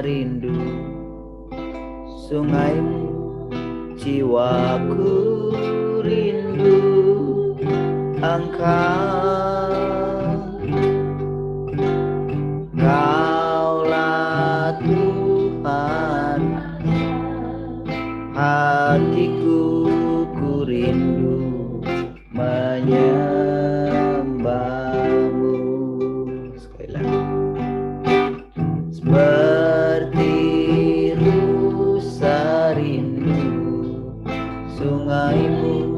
rindu sungaimu, jiwaku rindu Engkau. Kaulah Tuhan, hatiku ku rindu menyembahmu. Sekali lagi. Seperti rusa rindu sungaimu,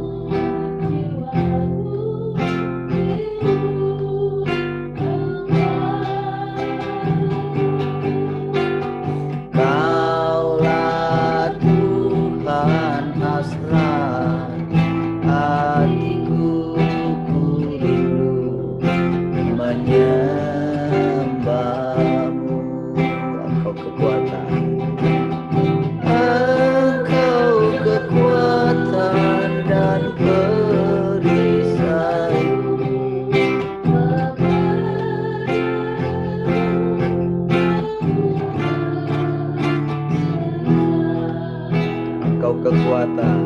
Kaulah Tuhan hasrat hatiku ku rindu menyembahmu. Engkau kekuatan, Engkau kekuatan dan perisai. Engkau kekuatan,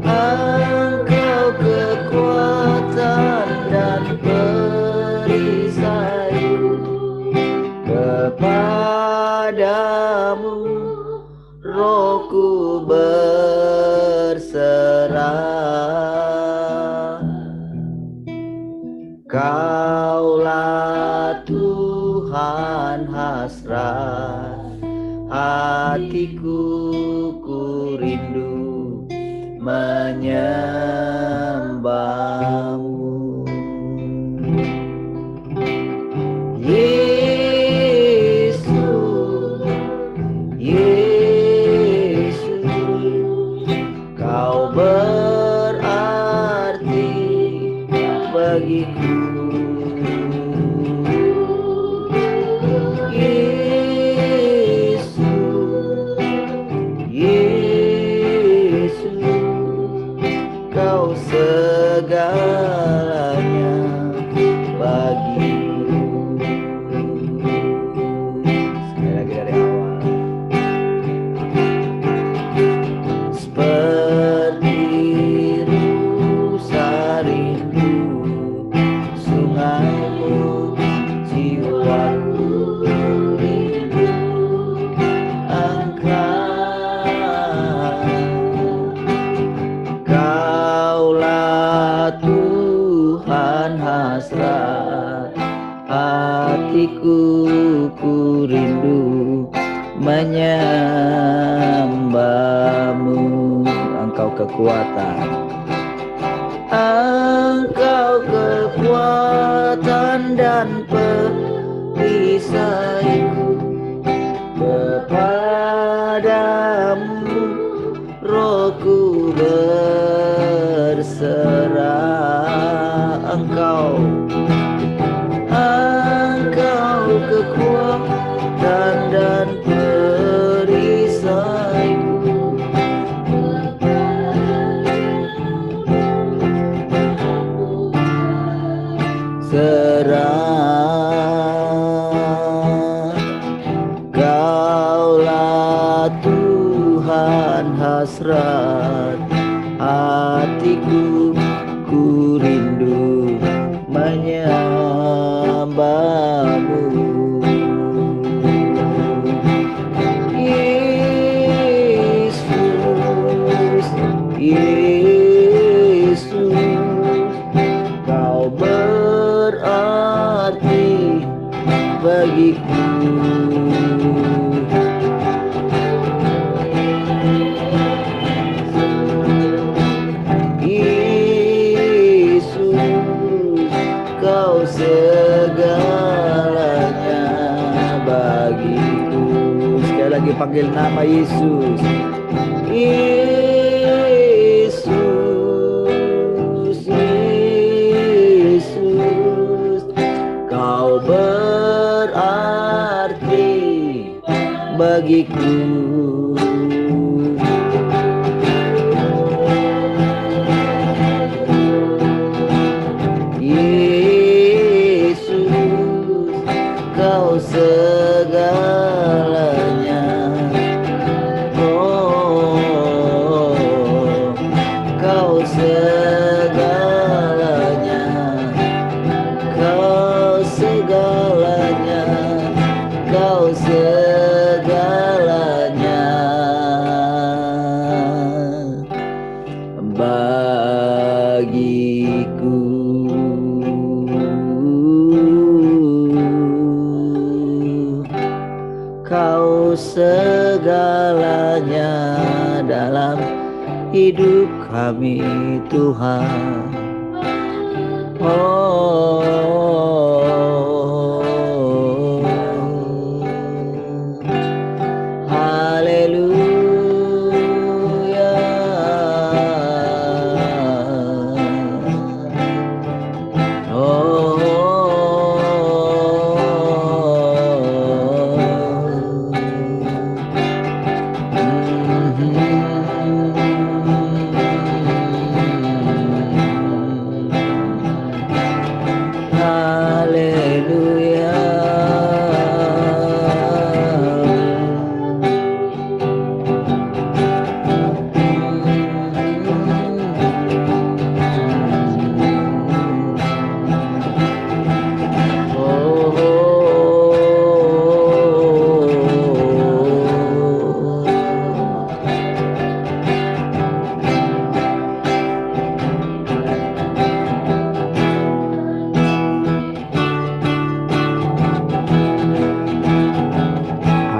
Engkau kekuatan dan perisai. Kepadamu rohku berserah. Kaulah Tuhan hasrat hatiku ku rindu menyembahmu. Yesus, Yesus, Kau berarti bagiku. Kau segalanya bagiku. Sekali lagi dari awal. Seperti rusa rindu sungaimu, jiwaku rindu Engkau. Kaulah Tuhan hasrat hatiku ku rindu menyembahmu. Engkau kekuatan, Engkau kekuatan dan perisaiku. Kepadamu rohku berserah. Engkau kekuatan dan perisaiku. Serah, Kaulah Tuhan hasrat hatiku ku rindu menyembahmu. Yesus, Yesus, Kau berarti bagiku. Kau segalanya bagiku. Sekali lagi panggil nama Yesus. Yesus, Yesus, Kau berarti bagiku. Yesus, Kau segala segalanya bagiku. Kau segalanya dalam hidup kami, Tuhan. Oh, haleluya.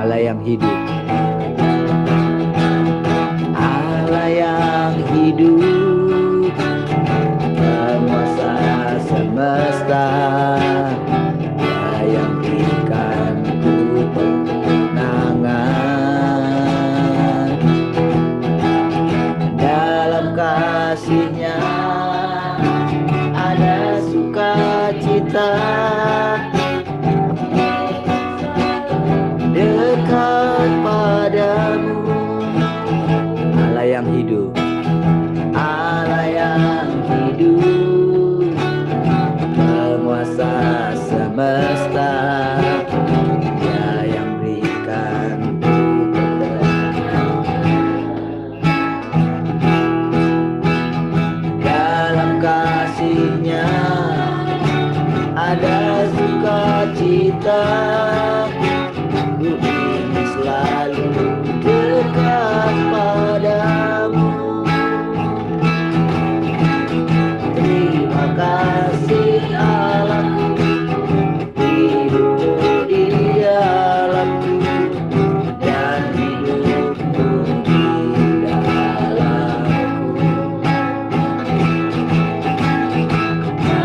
Allah yang hidup, Allah yang hidup, penguasa semesta, Dia yang berikanku kemenangan. Dalam kasih-Nya ada sukacita, dekat padamu. Allah yang hidup, Allah yang hidup, penguasa semesta, Dia yang berikan dalam kasih-Nya ada sukacita. Selalu dekat padamu. Terima kasih Allahku, hidupmu di dalamku dan hidupmu di dalamku.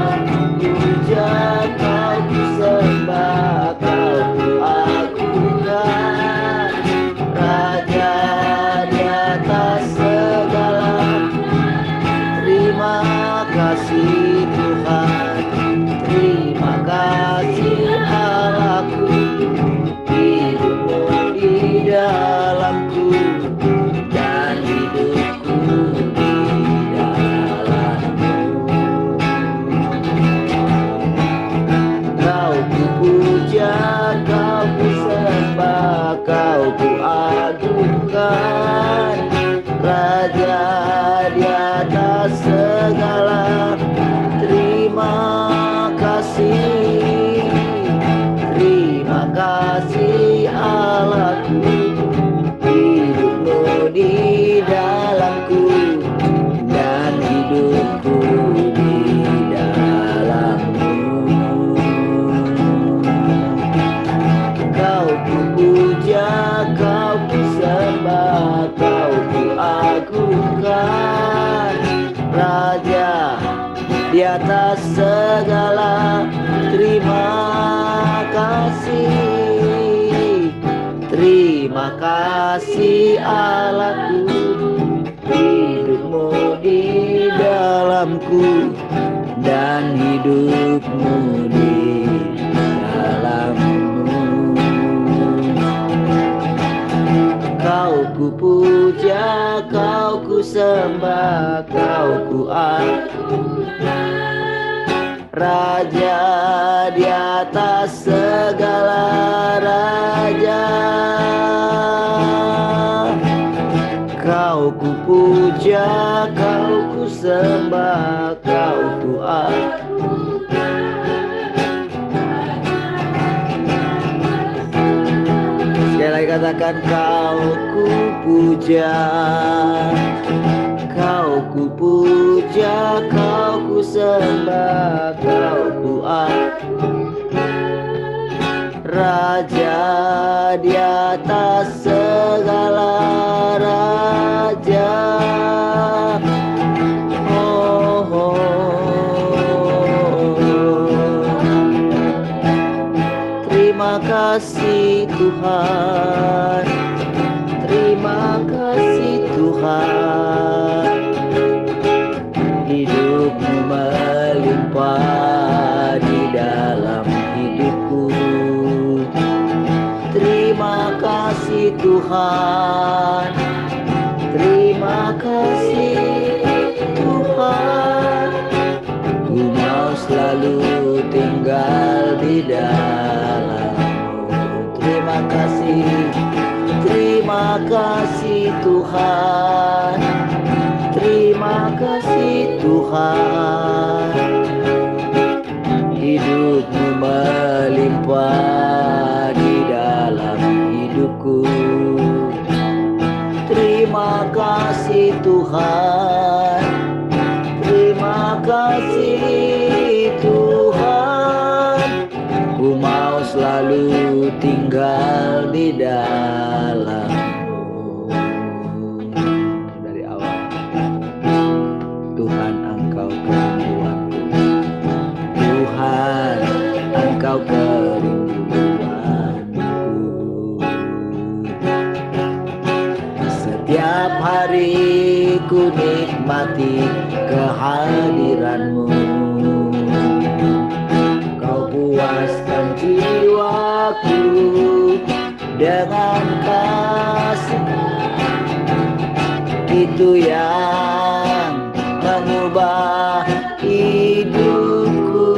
Kau puja, kau ku sembah, kau ku agungkan, Raja di atas segala. Terima kasih Tuhan, terima kasih Allahku, hidupmu di dalamku dan hidupku di dalamku. Kau ku puja, kau ku sembah, kau ku agungkan, Raja di atas segala. Terima kasih Allahku, hidupmu di dalamku dan hidupku di dalammu. Kau ku puja, kau ku sembah, kau ku agungkan, Raja di atas segala. Terima kasih Allahku, hidupmu di dalamku dan hidupmu di dalammu. Kau ku puja, kau ku sembah, kau ku agungkan, Raja di atas segala raja. Kau ku puja, kau ku sembah, kau ku agungkan, Mulai katakan kau ku puja, kau ku puja, kau ku sembah, kau ku Raja di atas segala raja. Oh, terima kasih Tuhan, terima kasih Tuhan. Hidupmu melimpah di dalam hidupku. Terima kasih Tuhan, terima kasih Tuhan. Ku mau selalu tinggal di dalam-Mu. Terima kasih Tuhan, terima kasih Tuhan. Hidupmu melimpah di dalam hidupku. Terima kasih Tuhan, terima kasih Tuhan. Ku mau selalu tinggal di dalam-Mu. Dari awal, Tuhan Engkau kerinduanku, Tuhan Engkau kerinduanku. Setiap hari ku nikmati kehadiran-Mu. Kau puaskan jiwaku dengan kasih. Itu yang mengubah hidupku.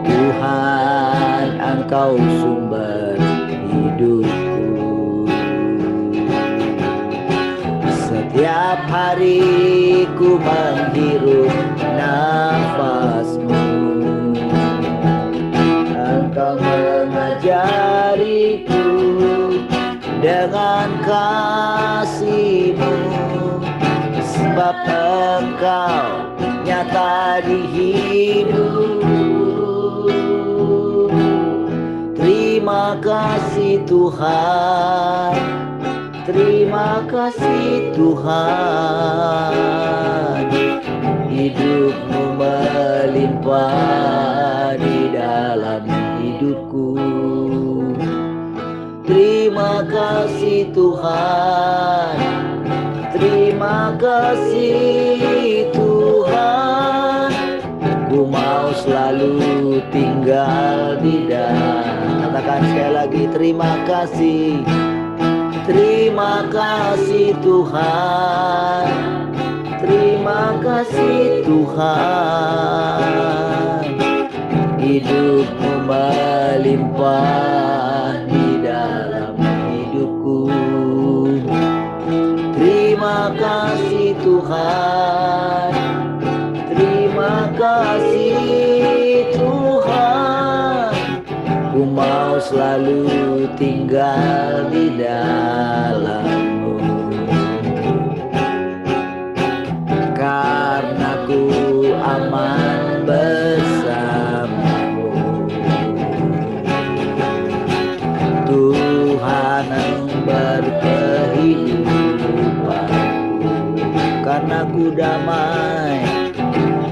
Tuhan Engkau sumber hidupku. Setiap hari ku menghirup nafas-Mu. Engkau mengajariku dengan kasih-Mu. Sebab Engkau nyata di hidupku. Terima kasih Tuhan, terima kasih Tuhan. Hidupmu melimpah di dalam hidupku. Terima kasih Tuhan, terima kasih Tuhan. Ku mau selalu tinggal di dalam. Katakan sekali lagi, terima kasih, terima kasih Tuhan, terima kasih Tuhan. Hidupmu melimpah di dalam hidupku. Terima kasih Tuhan, terima kasih Tuhan. Ku mau selalu tinggal di dalam-Mu. Karena ku aman bersama-Mu. Tuhan yang berkehidupanku. Karena ku damai,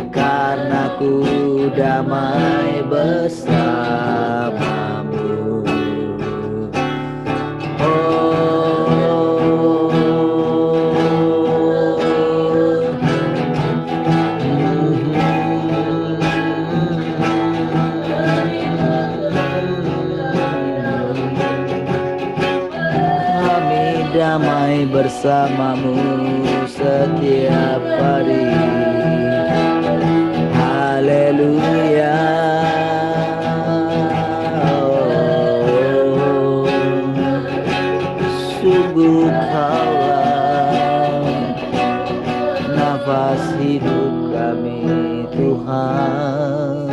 karena ku damai bersama-Mu. Damai bersama-Mu setiap hari. Haleluya. Sungguh Kaulah nafas hidup kami Tuhan.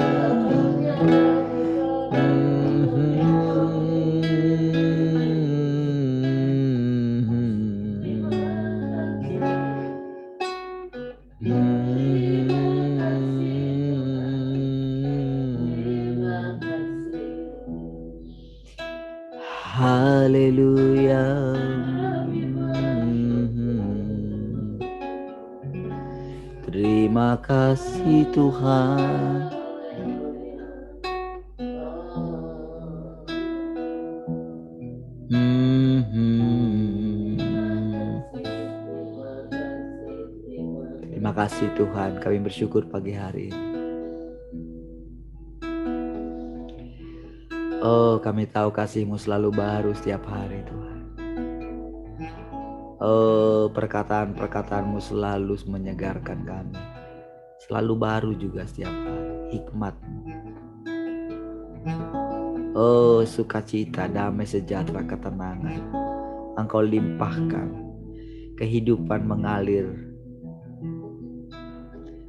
Haleluya. Terima kasih Tuhan. Terima kasih Tuhan, kami bersyukur pagi hari ini. Oh, kami tahu kasih-Mu selalu baru setiap hari Tuhan. Oh, perkataan-perkataan-Mu selalu menyegarkan kami. Selalu baru juga setiap hari, hikmat-Mu. Oh, sukacita, damai, sejahtera, ketenangan Engkau limpahkan. Kehidupan mengalir.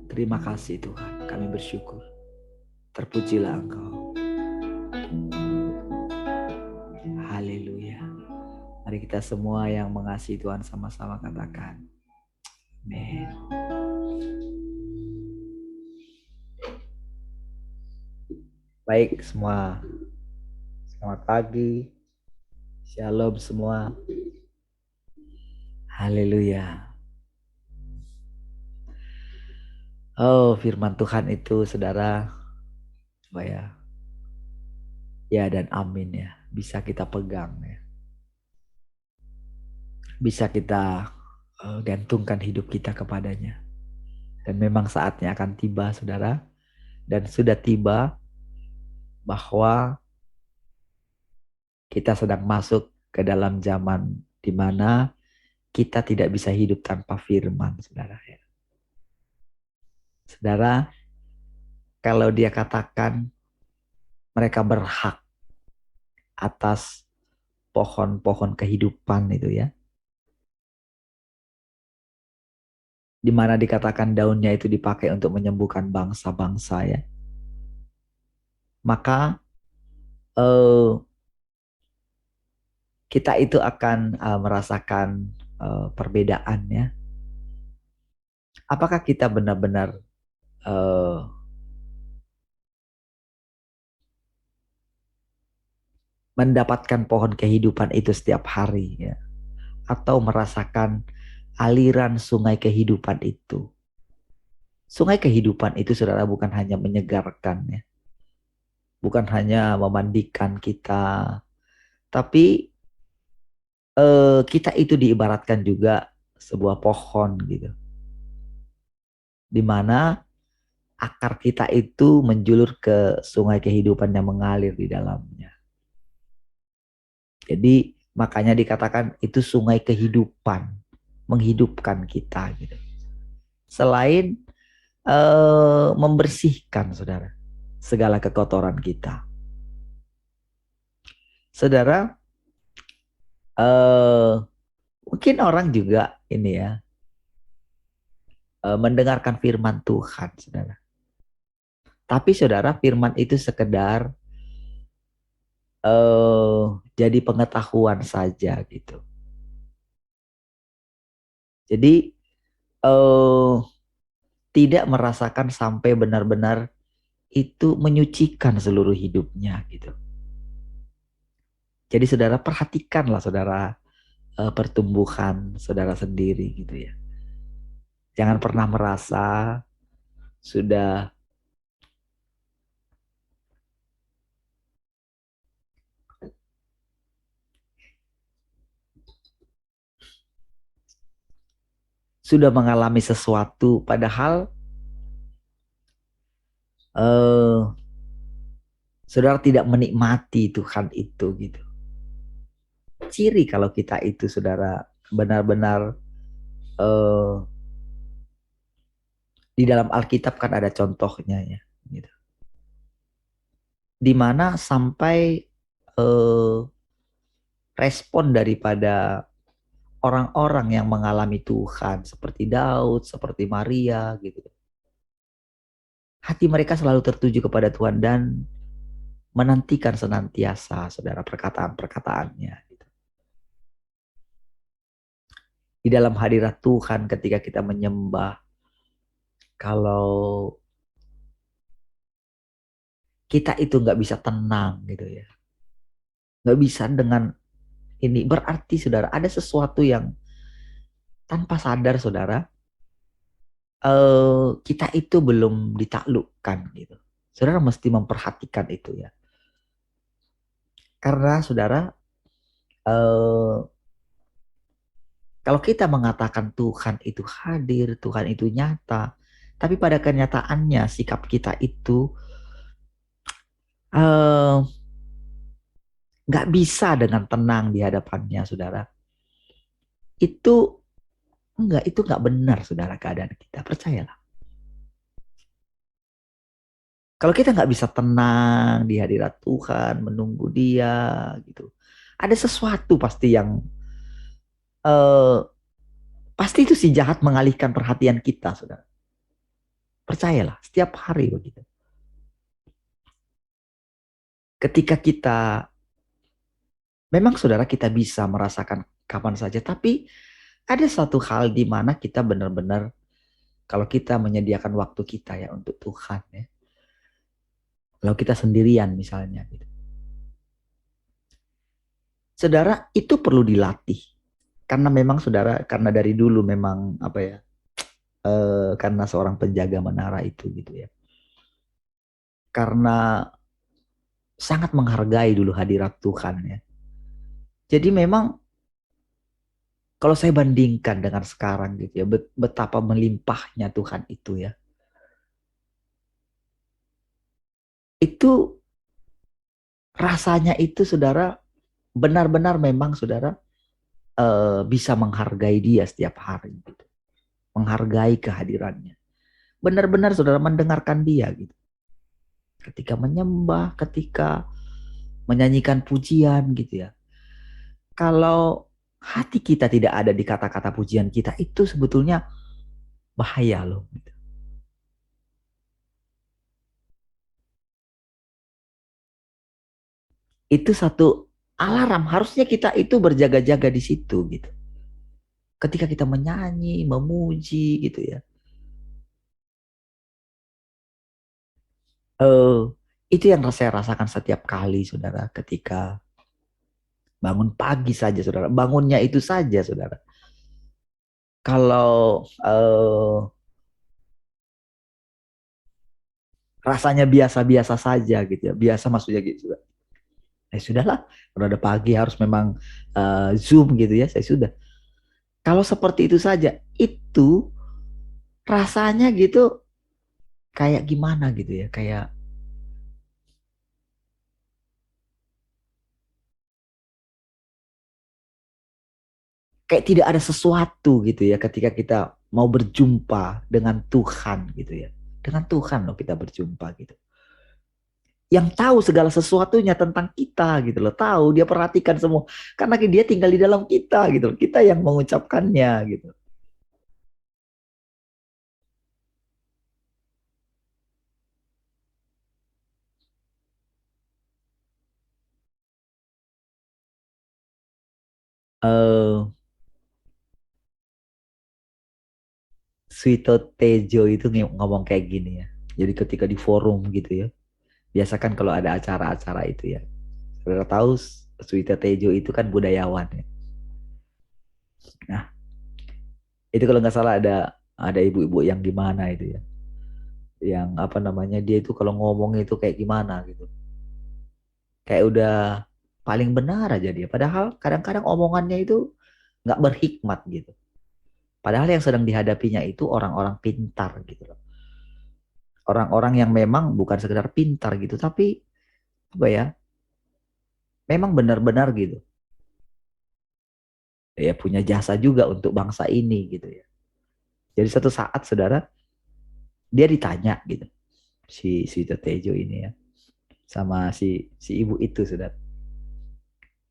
Terima kasih Tuhan, kami bersyukur. Terpujilah Engkau. Haleluya. Mari kita semua yang mengasihi Tuhan sama-sama katakan amin. Baik semua, selamat pagi. Shalom semua. Haleluya. Oh, firman Tuhan itu saudara, apa ya? Ya dan amin ya. Bisa kita pegang ya. Bisa kita gantungkan hidup kita kepadanya. Dan memang saatnya akan tiba saudara. Dan sudah tiba bahwa kita sedang masuk ke dalam zaman di mana kita tidak bisa hidup tanpa firman, saudara. Saudara, kalau dia katakan mereka berhak atas pohon-pohon kehidupan itu ya. Di mana dikatakan daunnya itu dipakai untuk menyembuhkan bangsa-bangsa ya. Maka kita itu akan merasakan perbedaannya. Apakah kita benar-benar mendapatkan pohon kehidupan itu setiap hari ya, atau merasakan aliran sungai kehidupan itu. Sungai kehidupan itu saudara bukan hanya menyegarkan ya, bukan hanya memandikan kita, tapi kita itu diibaratkan juga sebuah pohon gitu, di mana akar kita itu menjulur ke sungai kehidupan yang mengalir di dalamnya. Jadi makanya dikatakan itu sungai kehidupan, menghidupkan kita gitu. Selain membersihkan saudara segala kekotoran kita. Saudara, mungkin orang juga ini ya mendengarkan firman Tuhan saudara. Tapi saudara, firman itu sekedar jadi pengetahuan saja gitu. Jadi tidak merasakan sampai benar-benar itu menyucikan seluruh hidupnya gitu. Jadi saudara perhatikanlah saudara pertumbuhan saudara sendiri gitu ya. Jangan pernah merasa sudah mengalami sesuatu padahal saudara tidak menikmati Tuhan itu gitu. Ciri kalau kita itu saudara benar-benar di dalam Alkitab kan ada contohnya ya gitu. Di mana sampai respon daripada orang-orang yang mengalami Tuhan seperti Daud, seperti Maria gitu. Hati mereka selalu tertuju kepada Tuhan dan menantikan senantiasa saudara perkataan-perkataannya. Gitu. Di dalam hadirat Tuhan ketika kita menyembah, kalau kita itu nggak bisa tenang gitu ya. Nggak bisa dengan ini. Berarti saudara ada sesuatu yang tanpa sadar saudara, kita itu belum ditaklukkan gitu. Saudara mesti memperhatikan itu ya. Karena saudara, eh, kalau kita mengatakan Tuhan itu hadir, Tuhan itu nyata, tapi pada kenyataannya sikap kita itu eh, nggak bisa dengan tenang di hadapannya, saudara. Itu itu nggak benar, saudara, keadaan kita. Percayalah. Kalau kita nggak bisa tenang di hadirat Tuhan, menunggu Dia, gitu, ada sesuatu pasti yang eh, pasti itu si jahat mengalihkan perhatian kita, saudara. Percayalah, setiap hari begitu. Ketika kita, memang saudara kita bisa merasakan kapan saja, tapi ada satu hal di mana kita benar-benar, kalau kita menyediakan waktu kita ya untuk Tuhan ya. Kalau kita sendirian misalnya gitu. Saudara, itu perlu dilatih. Karena memang saudara, karena dari dulu memang apa ya, karena seorang penjaga menara itu gitu ya. Karena sangat menghargai dulu hadirat Tuhan ya. Jadi memang kalau saya bandingkan dengan sekarang gitu ya, betapa melimpahnya Tuhan itu ya. Itu rasanya itu saudara, benar-benar memang saudara bisa menghargai dia setiap hari gitu. Menghargai kehadirannya. Benar-benar saudara mendengarkan dia gitu. Ketika menyembah, ketika menyanyikan pujian gitu ya. Kalau hati kita tidak ada di kata-kata pujian kita, itu sebetulnya bahaya loh. Gitu. Itu satu alarm. Harusnya kita itu berjaga-jaga di situ gitu. Ketika kita menyanyi, memuji gitu ya. Eh, itu yang saya rasakan setiap kali saudara, ketika bangun pagi saja saudara. Bangunnya itu saja saudara. Kalau rasanya biasa-biasa saja gitu ya. Biasa maksudnya gitu. Ya sudahlah, kalau ada pagi harus memang Zoom gitu ya, saya sudah. Kalau seperti itu saja, itu rasanya gitu kayak gimana gitu ya, kayak tidak ada sesuatu gitu ya ketika kita mau berjumpa dengan Tuhan gitu ya. Dengan Tuhan loh kita berjumpa gitu. Yang tahu segala sesuatunya tentang kita gitu loh, tahu, dia perhatikan semua karena dia tinggal di dalam kita gitu loh. Kita yang mengucapkannya gitu. Eh Suito Tejo itu ngomong kayak gini ya. Jadi ketika di forum gitu ya, biasa kan kalau ada acara-acara itu ya. Saudara tahu Suito Tejo itu kan budayawan ya. Nah, itu kalau nggak salah ada ibu-ibu yang gimana itu ya. Yang apa namanya, dia itu kalau ngomong itu kayak gimana gitu. Kayak udah paling benar aja dia. Padahal kadang-kadang omongannya itu nggak berhikmat gitu. Padahal yang sedang dihadapinya itu orang-orang pintar gitu loh. Orang-orang yang memang bukan sekedar pintar gitu, tapi apa ya, memang benar-benar gitu. Ya punya jasa juga untuk bangsa ini gitu ya. Jadi satu saat saudara, dia ditanya gitu, si Tetejo ini ya, sama si ibu itu saudara.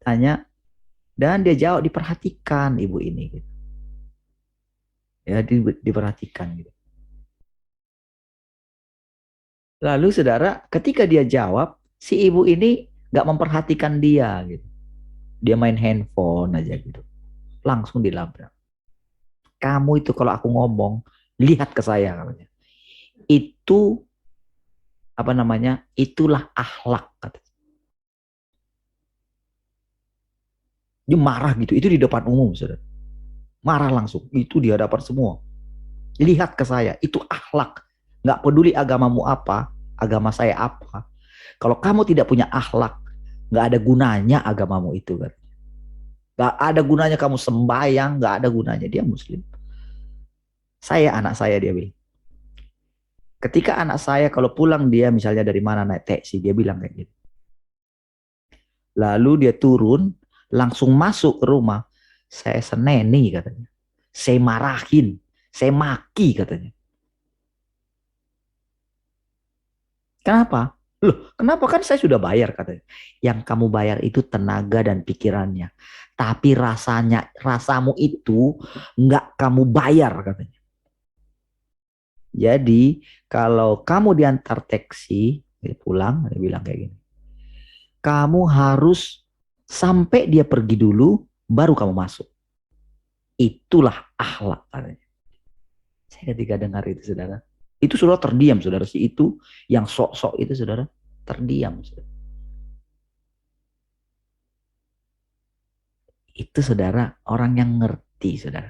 Tanya, dan dia jawab, diperhatikan ibu ini gitu. Ya diperhatikan gitu. Lalu saudara, ketika dia jawab, si ibu ini nggak memperhatikan dia gitu. Dia main handphone aja gitu. Langsung dilabrak. Kamu itu kalau aku ngomong, lihat ke saya katanya. Itu apa namanya? Itulah akhlak kata. Dia marah gitu, itu di depan umum, saudara. Marah langsung, itu di hadapan semua. Lihat ke saya, itu akhlak. Nggak peduli agamamu apa, agama saya apa. Kalau kamu tidak punya akhlak, nggak ada gunanya agamamu itu kan. Nggak ada gunanya kamu sembahyang, nggak ada gunanya. Dia muslim. Anak saya dia bilang. Ketika anak saya kalau pulang dia misalnya dari mana naik taksi, dia bilang kayak gitu. Lalu dia turun, langsung masuk ke rumah. Saya seneni katanya. Saya marahin, saya maki katanya. Kenapa? Loh, kenapa kan saya sudah bayar katanya. Yang kamu bayar itu tenaga dan pikirannya. Tapi rasanya, rasamu itu nggak kamu bayar katanya. Jadi kalau kamu diantar taksi, dia pulang, dia bilang kayak gini. Kamu harus sampai dia pergi dulu, baru kamu masuk. Itulah akhlak katanya. Saya ketika dengar itu saudara, itu saudara terdiam saudara. Si itu yang sok-sok itu saudara terdiam. Saudara. Itu saudara orang yang ngerti saudara.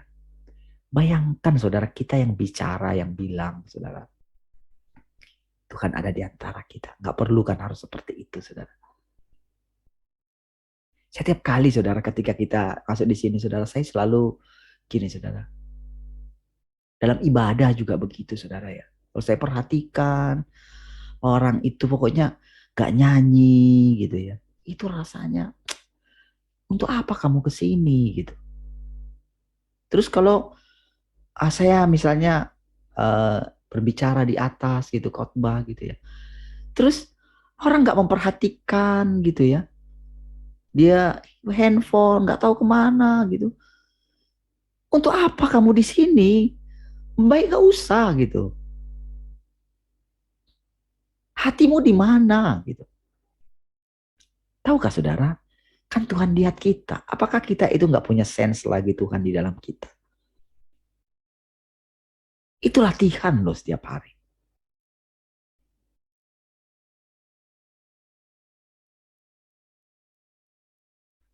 Bayangkan saudara kita yang bicara, yang bilang saudara. Tuhan ada di antara kita. Nggak perlu kan harus seperti itu saudara. Setiap kali saudara ketika kita masuk di sini saudara, saya selalu gini saudara. Dalam ibadah juga begitu saudara ya. Kalau saya perhatikan orang itu pokoknya gak nyanyi gitu ya. Itu rasanya untuk apa kamu ke sini gitu. Terus kalau saya misalnya uh, berbicara di atas gitu khotbah gitu ya. Terus orang gak memperhatikan gitu ya. Dia handphone gak tahu kemana gitu. Untuk apa kamu di sini? Baik gak usah gitu. Hatimu di mana gitu. Tahukah saudara? Kan Tuhan lihat kita. Apakah kita itu nggak punya sense lagi Tuhan di dalam kita? Itu latihan loh setiap hari.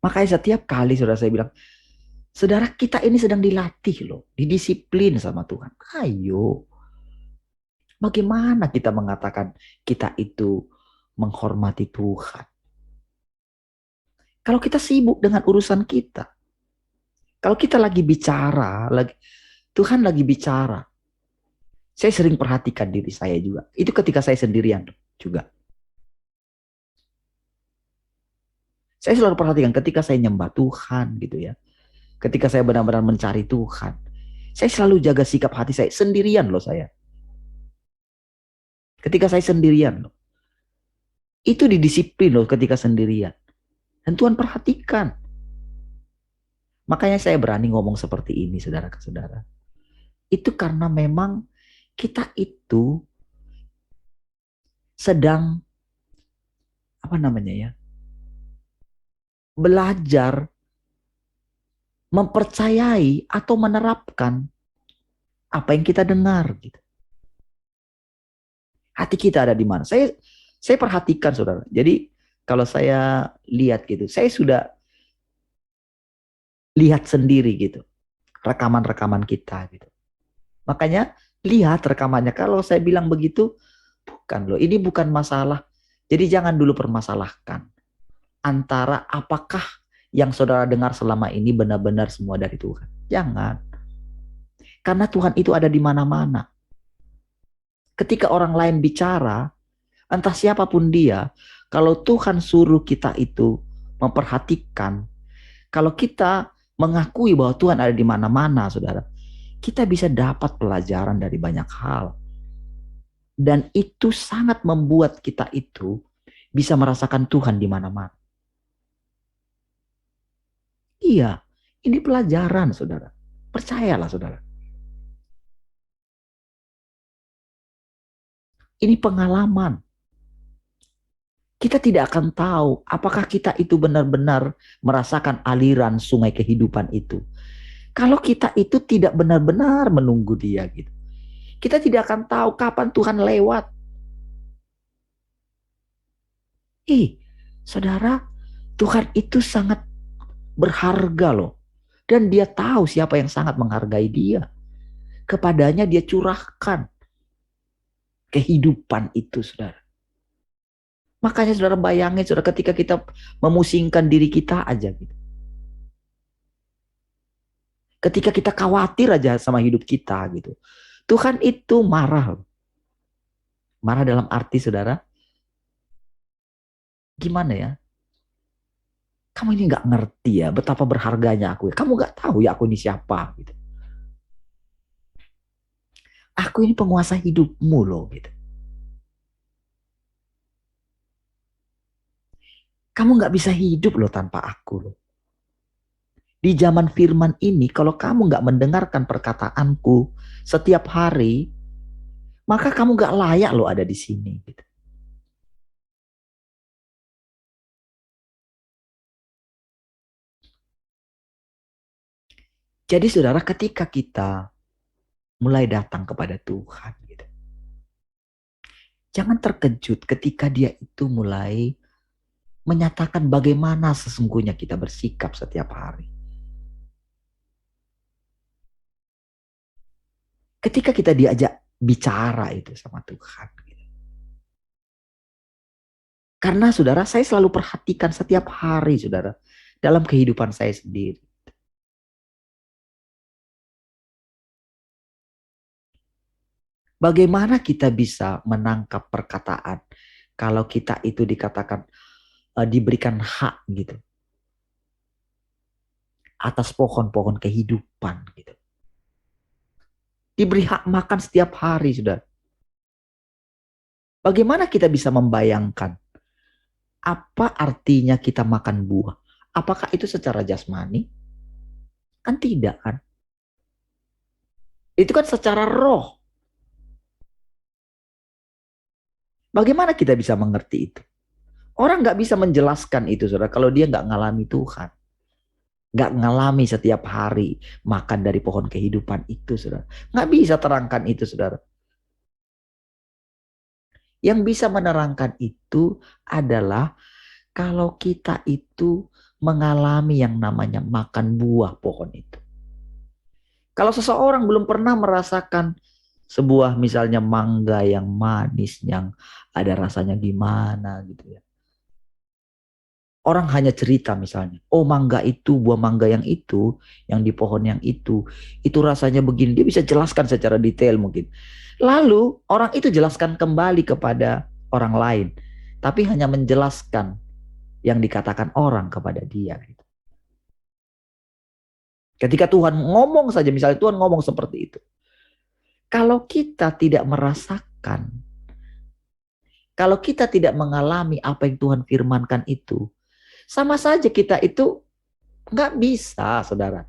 Makanya setiap kali saudara saya bilang, saudara kita ini sedang dilatih loh. Didisiplin sama Tuhan. Ayo. Bagaimana kita mengatakan kita itu menghormati Tuhan? Kalau kita sibuk dengan urusan kita. Kalau kita lagi bicara, Tuhan lagi bicara. Saya sering perhatikan diri saya juga. Itu ketika saya sendirian juga. Saya selalu perhatikan ketika saya nyembah Tuhan gitu ya. Ketika saya benar-benar mencari Tuhan. Saya selalu jaga sikap hati saya. Sendirian loh saya. Ketika saya sendirian loh. Itu didisiplin loh ketika sendirian. Dan Tuhan perhatikan. Makanya saya berani ngomong seperti ini saudara ke saudara. Itu karena memang kita itu sedang apa namanya ya? Belajar mempercayai atau menerapkan apa yang kita dengar gitu. Hati kita ada di mana? Saya perhatikan saudara. Jadi kalau saya lihat gitu, saya sudah lihat sendiri gitu rekaman-rekaman kita gitu. Makanya lihat rekamannya. Kalau saya bilang begitu, bukan loh. Ini bukan masalah. Jadi jangan dulu permasalahkan antara apakah yang saudara dengar selama ini benar-benar semua dari Tuhan. Jangan. Karena Tuhan itu ada di mana-mana. Ketika orang lain bicara, entah siapapun dia, kalau Tuhan suruh kita itu memperhatikan, kalau kita mengakui bahwa Tuhan ada di mana-mana, saudara, kita bisa dapat pelajaran dari banyak hal. Dan itu sangat membuat kita itu bisa merasakan Tuhan di mana-mana. Iya, ini pelajaran, saudara. Percayalah, saudara. Ini pengalaman. Kita tidak akan tahu apakah kita itu benar-benar merasakan aliran sungai kehidupan itu. Kalau kita itu tidak benar-benar menunggu dia gitu. Kita tidak akan tahu kapan Tuhan lewat. Saudara, Tuhan itu sangat berharga loh. Dan dia tahu siapa yang sangat menghargai dia. Kepadanya dia curahkan kehidupan itu, saudara. Makanya saudara bayangin, saudara, ketika kita memusingkan diri kita aja gitu. Ketika kita khawatir aja sama hidup kita gitu. Tuhan itu marah. Marah dalam arti, saudara, gimana ya? Kamu ini nggak ngerti ya betapa berharganya aku ya. Kamu nggak tahu ya aku ini siapa gitu. Aku ini penguasa hidupmu loh gitu. Kamu nggak bisa hidup loh tanpa aku loh. Di zaman firman ini, kalau kamu nggak mendengarkan perkataanku setiap hari, maka kamu nggak layak loh ada di sini gitu. Jadi saudara, ketika kita mulai datang kepada Tuhan gitu, jangan terkejut ketika dia itu mulai menyatakan bagaimana sesungguhnya kita bersikap setiap hari. Ketika kita diajak bicara itu sama Tuhan gitu. Karena saudara, saya selalu perhatikan setiap hari, saudara, dalam kehidupan saya sendiri. Bagaimana kita bisa menangkap perkataan kalau kita itu dikatakan diberikan hak gitu atas pohon-pohon kehidupan gitu. Diberi hak makan setiap hari, saudara. Bagaimana kita bisa membayangkan apa artinya kita makan buah? Apakah itu secara jasmani? Kan tidak kan? Itu kan secara roh. Bagaimana kita bisa mengerti itu? Orang nggak bisa menjelaskan itu, saudara, kalau dia nggak ngalami Tuhan. Nggak ngalami setiap hari makan dari pohon kehidupan itu, saudara. Nggak bisa terangkan itu, saudara. Yang bisa menerangkan itu adalah kalau kita itu mengalami yang namanya makan buah pohon itu. Kalau seseorang belum pernah merasakan sebuah misalnya mangga yang manis, yang ada rasanya gimana gitu ya. Orang hanya cerita misalnya, oh mangga itu, buah mangga yang di pohon yang itu rasanya begini. Dia bisa jelaskan secara detail mungkin. Lalu orang itu jelaskan kembali kepada orang lain. Tapi hanya menjelaskan yang dikatakan orang kepada dia. Gitu. Ketika Tuhan ngomong saja, misalnya Tuhan ngomong seperti itu. Kalau kita tidak merasakan, kalau kita tidak mengalami apa yang Tuhan firmankan itu, sama saja kita itu nggak bisa, saudara,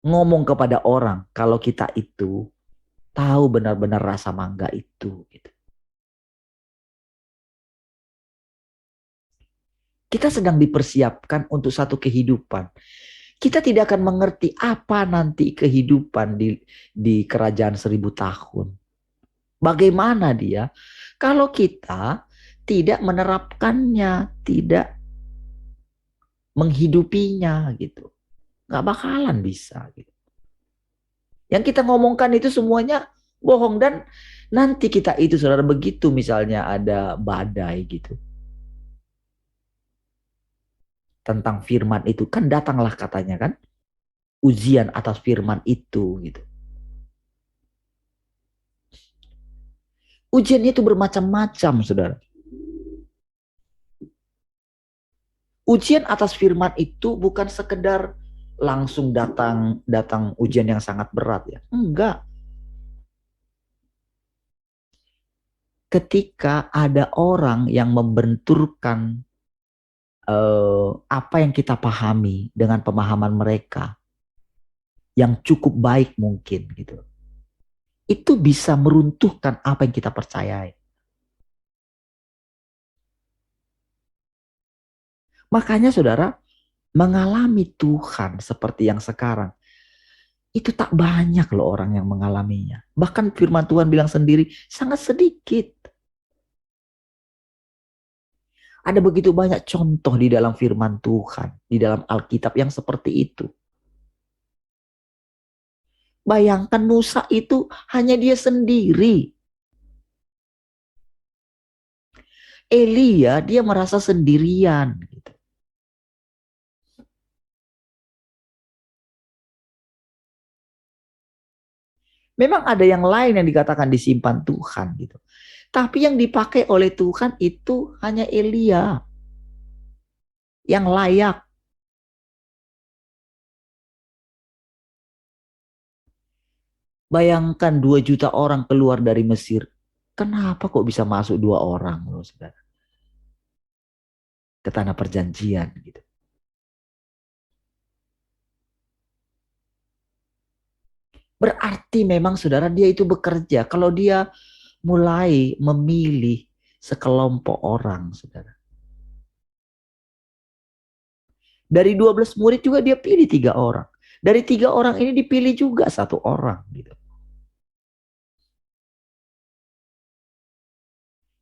ngomong kepada orang kalau kita itu tahu benar-benar rasa mangga itu. Gitu. Kita sedang dipersiapkan untuk satu kehidupan. Kita tidak akan mengerti apa nanti kehidupan di kerajaan 1000 tahun. Bagaimana dia kalau kita tidak menerapkannya, tidak menghidupinya gitu. Nggak bakalan bisa gitu. Yang kita ngomongkan itu semuanya bohong dan nanti kita itu saudara begitu misalnya ada badai gitu. Tentang firman itu kan datanglah katanya kan ujian atas firman itu gitu. Ujian itu bermacam-macam saudara. Ujian atas firman itu bukan sekedar langsung datang ujian yang sangat berat ya. Enggak. Ketika ada orang yang membenturkan apa yang kita pahami dengan pemahaman mereka yang cukup baik mungkin gitu. Itu bisa meruntuhkan apa yang kita percayai. Makanya saudara, mengalami Tuhan seperti yang sekarang, itu tak banyak loh orang yang mengalaminya. Bahkan firman Tuhan bilang sendiri, sangat sedikit. Ada begitu banyak contoh di dalam firman Tuhan, di dalam Alkitab yang seperti itu. Bayangkan Musa itu hanya dia sendiri. Elia dia merasa sendirian. Gitu. Memang ada yang lain yang dikatakan disimpan Tuhan gitu. Tapi yang dipakai oleh Tuhan itu hanya Elia yang layak. Bayangkan 2 juta orang keluar dari Mesir. Kenapa kok bisa masuk 2 orang loh, saudara? Ke tanah perjanjian gitu. Berarti memang saudara dia itu bekerja. Kalau dia mulai memilih sekelompok orang, saudara. Dari 12 murid juga dia pilih 3 orang. Dari 3 orang ini dipilih juga 1 orang gitu.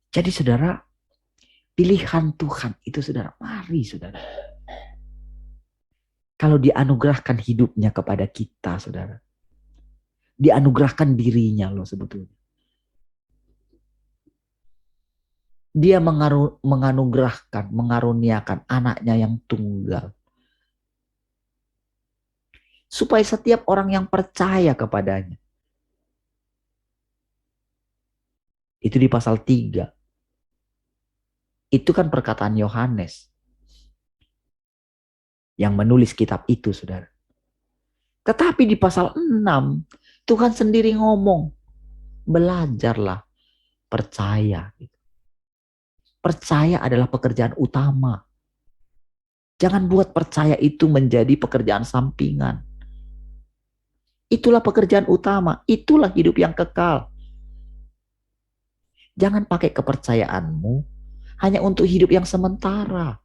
Jadi saudara, pilihan Tuhan itu saudara, mari saudara. Kalau dianugerahkan hidupnya kepada kita saudara. Dianugerahkan dirinya loh sebetulnya. Dia menganugerahkan, mengaruniakan anaknya yang tunggal. Supaya setiap orang yang percaya kepadanya. Itu di pasal 3. Itu kan perkataan Yohanes. Yang menulis kitab itu saudara. Tetapi di pasal 6. Tuhan sendiri ngomong. Belajarlah percaya. Percaya adalah pekerjaan utama. Jangan buat percaya itu menjadi pekerjaan sampingan. Itulah pekerjaan utama. Itulah hidup yang kekal. Jangan pakai kepercayaanmu hanya untuk hidup yang sementara.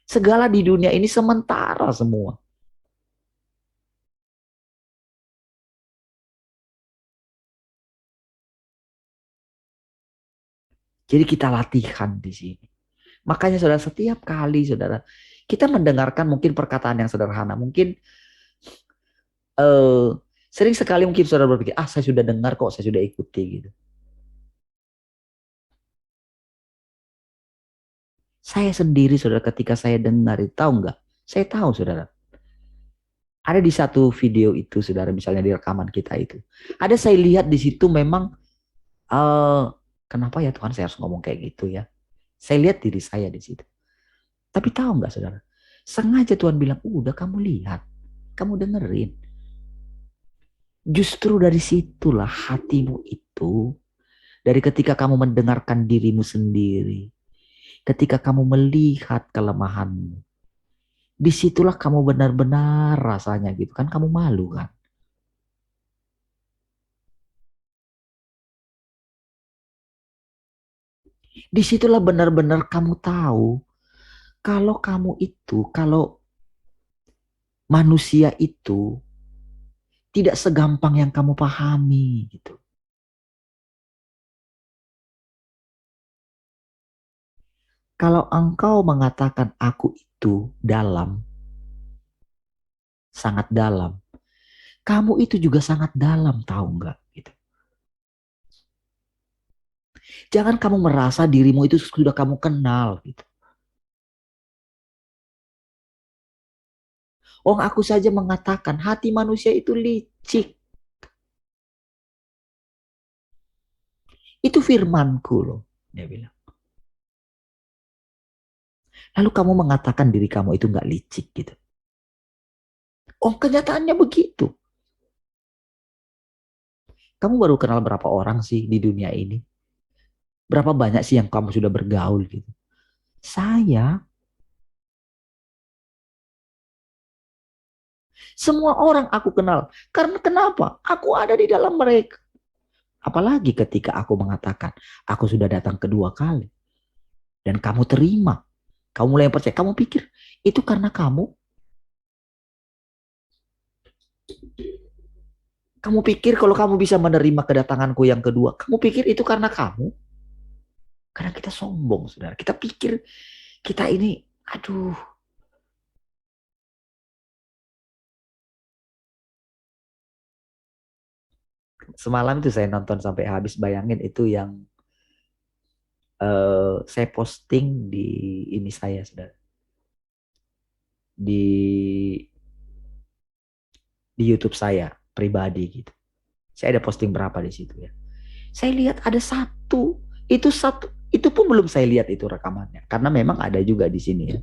Segala di dunia ini sementara semua. Jadi kita latihan di sini. Makanya saudara, setiap kali saudara, kita mendengarkan mungkin perkataan yang sederhana. Mungkin sering sekali mungkin saudara berpikir, saya sudah dengar kok, saya sudah ikuti gitu. Saya sendiri saudara ketika saya dengar itu, tahu nggak? Saya tahu saudara. Ada di satu video itu saudara, misalnya di rekaman kita itu. Ada saya lihat di situ memang, kenapa ya Tuhan saya harus ngomong kayak gitu ya. Saya lihat diri saya di situ. Tapi tahu nggak saudara? Sengaja Tuhan bilang, udah kamu lihat, kamu dengerin. Justru dari situlah hatimu itu, dari ketika kamu mendengarkan dirimu sendiri, ketika kamu melihat kelemahanmu, disitulah kamu benar-benar rasanya gitu kan, kamu malu kan. Disitulah benar-benar kamu tahu kalau kamu itu, kalau manusia itu tidak segampang yang kamu pahami gitu. Kalau engkau mengatakan aku itu dalam, sangat dalam, kamu itu juga sangat dalam, tahu nggak gitu. Jangan kamu merasa dirimu itu sudah kamu kenal gitu. Oh, aku saja mengatakan hati manusia itu licik. Itu firmanku loh, dia bilang. Lalu kamu mengatakan diri kamu itu nggak licik gitu. Oh, kenyataannya begitu. Kamu baru kenal berapa orang sih di dunia ini? Berapa banyak sih yang kamu sudah bergaul gitu? Saya, semua orang aku kenal. Karena kenapa? Aku ada di dalam mereka. Apalagi ketika aku mengatakan, aku sudah datang kedua kali. Dan kamu terima. Kamu mulai percaya. Kamu pikir, itu karena kamu? Kamu pikir kalau kamu bisa menerima kedatanganku yang kedua, kamu pikir itu karena kamu? Karena kita sombong, saudara. Kita pikir kita ini, aduh. Semalam itu saya nonton sampai habis, bayangin itu yang saya posting di ini saya, saudara. Di YouTube saya pribadi gitu. Saya ada posting berapa di situ ya. Saya lihat ada satu, itu pun belum saya lihat itu rekamannya. Karena memang ada juga di sini ya.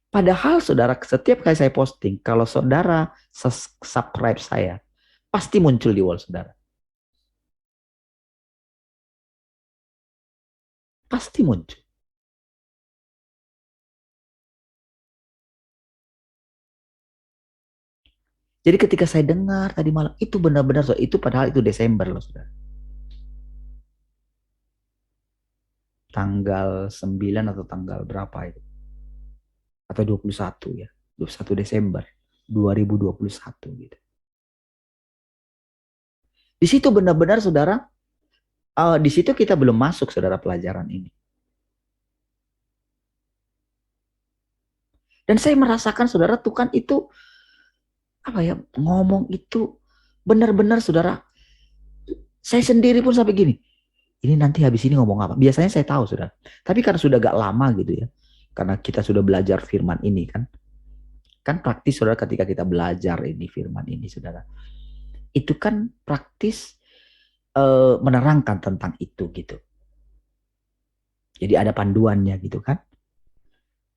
Padahal saudara, setiap kali saya posting, kalau saudara subscribe saya, pasti muncul di wall saudara. Pasti muncul. Jadi ketika saya dengar tadi malam, itu benar-benar, itu padahal itu Desember loh saudara. Tanggal 9 atau tanggal berapa itu? Atau 21 ya. 21 Desember 2021 gitu. Di situ benar-benar saudara, di situ kita belum masuk saudara pelajaran ini. Dan saya merasakan saudara Tuhan itu apa ya, ngomong itu benar-benar saudara. Saya sendiri pun sampai gini. Ini nanti habis ini ngomong apa? Biasanya saya tahu saudara. Tapi karena sudah gak lama gitu ya. Karena kita sudah belajar firman ini kan. Kan praktis saudara ketika kita belajar ini firman ini saudara. Itu kan praktis menerangkan tentang itu gitu. Jadi ada panduannya gitu kan.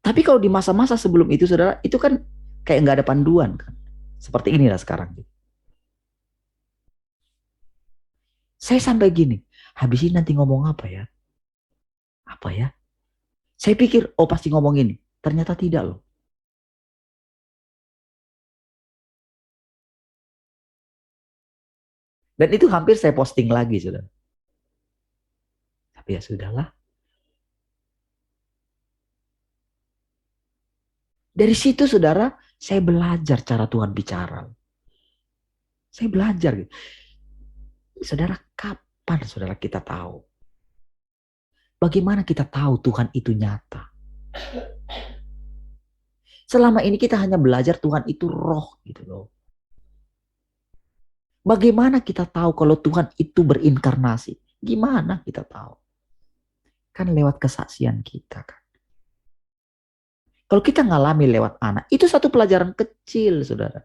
Tapi kalau di masa-masa sebelum itu saudara, itu kan kayak nggak ada panduan kan. Seperti inilah sekarang. Saya sampai gini, habis ini nanti ngomong apa ya? Apa ya? Saya pikir, oh pasti ngomong ini. Ternyata tidak loh. Dan itu hampir saya posting lagi saudara. Tapi ya sudahlah. Dari situ saudara, saya belajar cara Tuhan bicara. Saya belajar gitu. Saudara, kapan saudara kita tahu? Bagaimana kita tahu Tuhan itu nyata? Selama ini kita hanya belajar Tuhan itu roh gitu loh. Bagaimana kita tahu kalau Tuhan itu berinkarnasi? Gimana kita tahu? Kan lewat kesaksian kita kan. Kalau kita ngalami lewat anak, itu satu pelajaran kecil, saudara.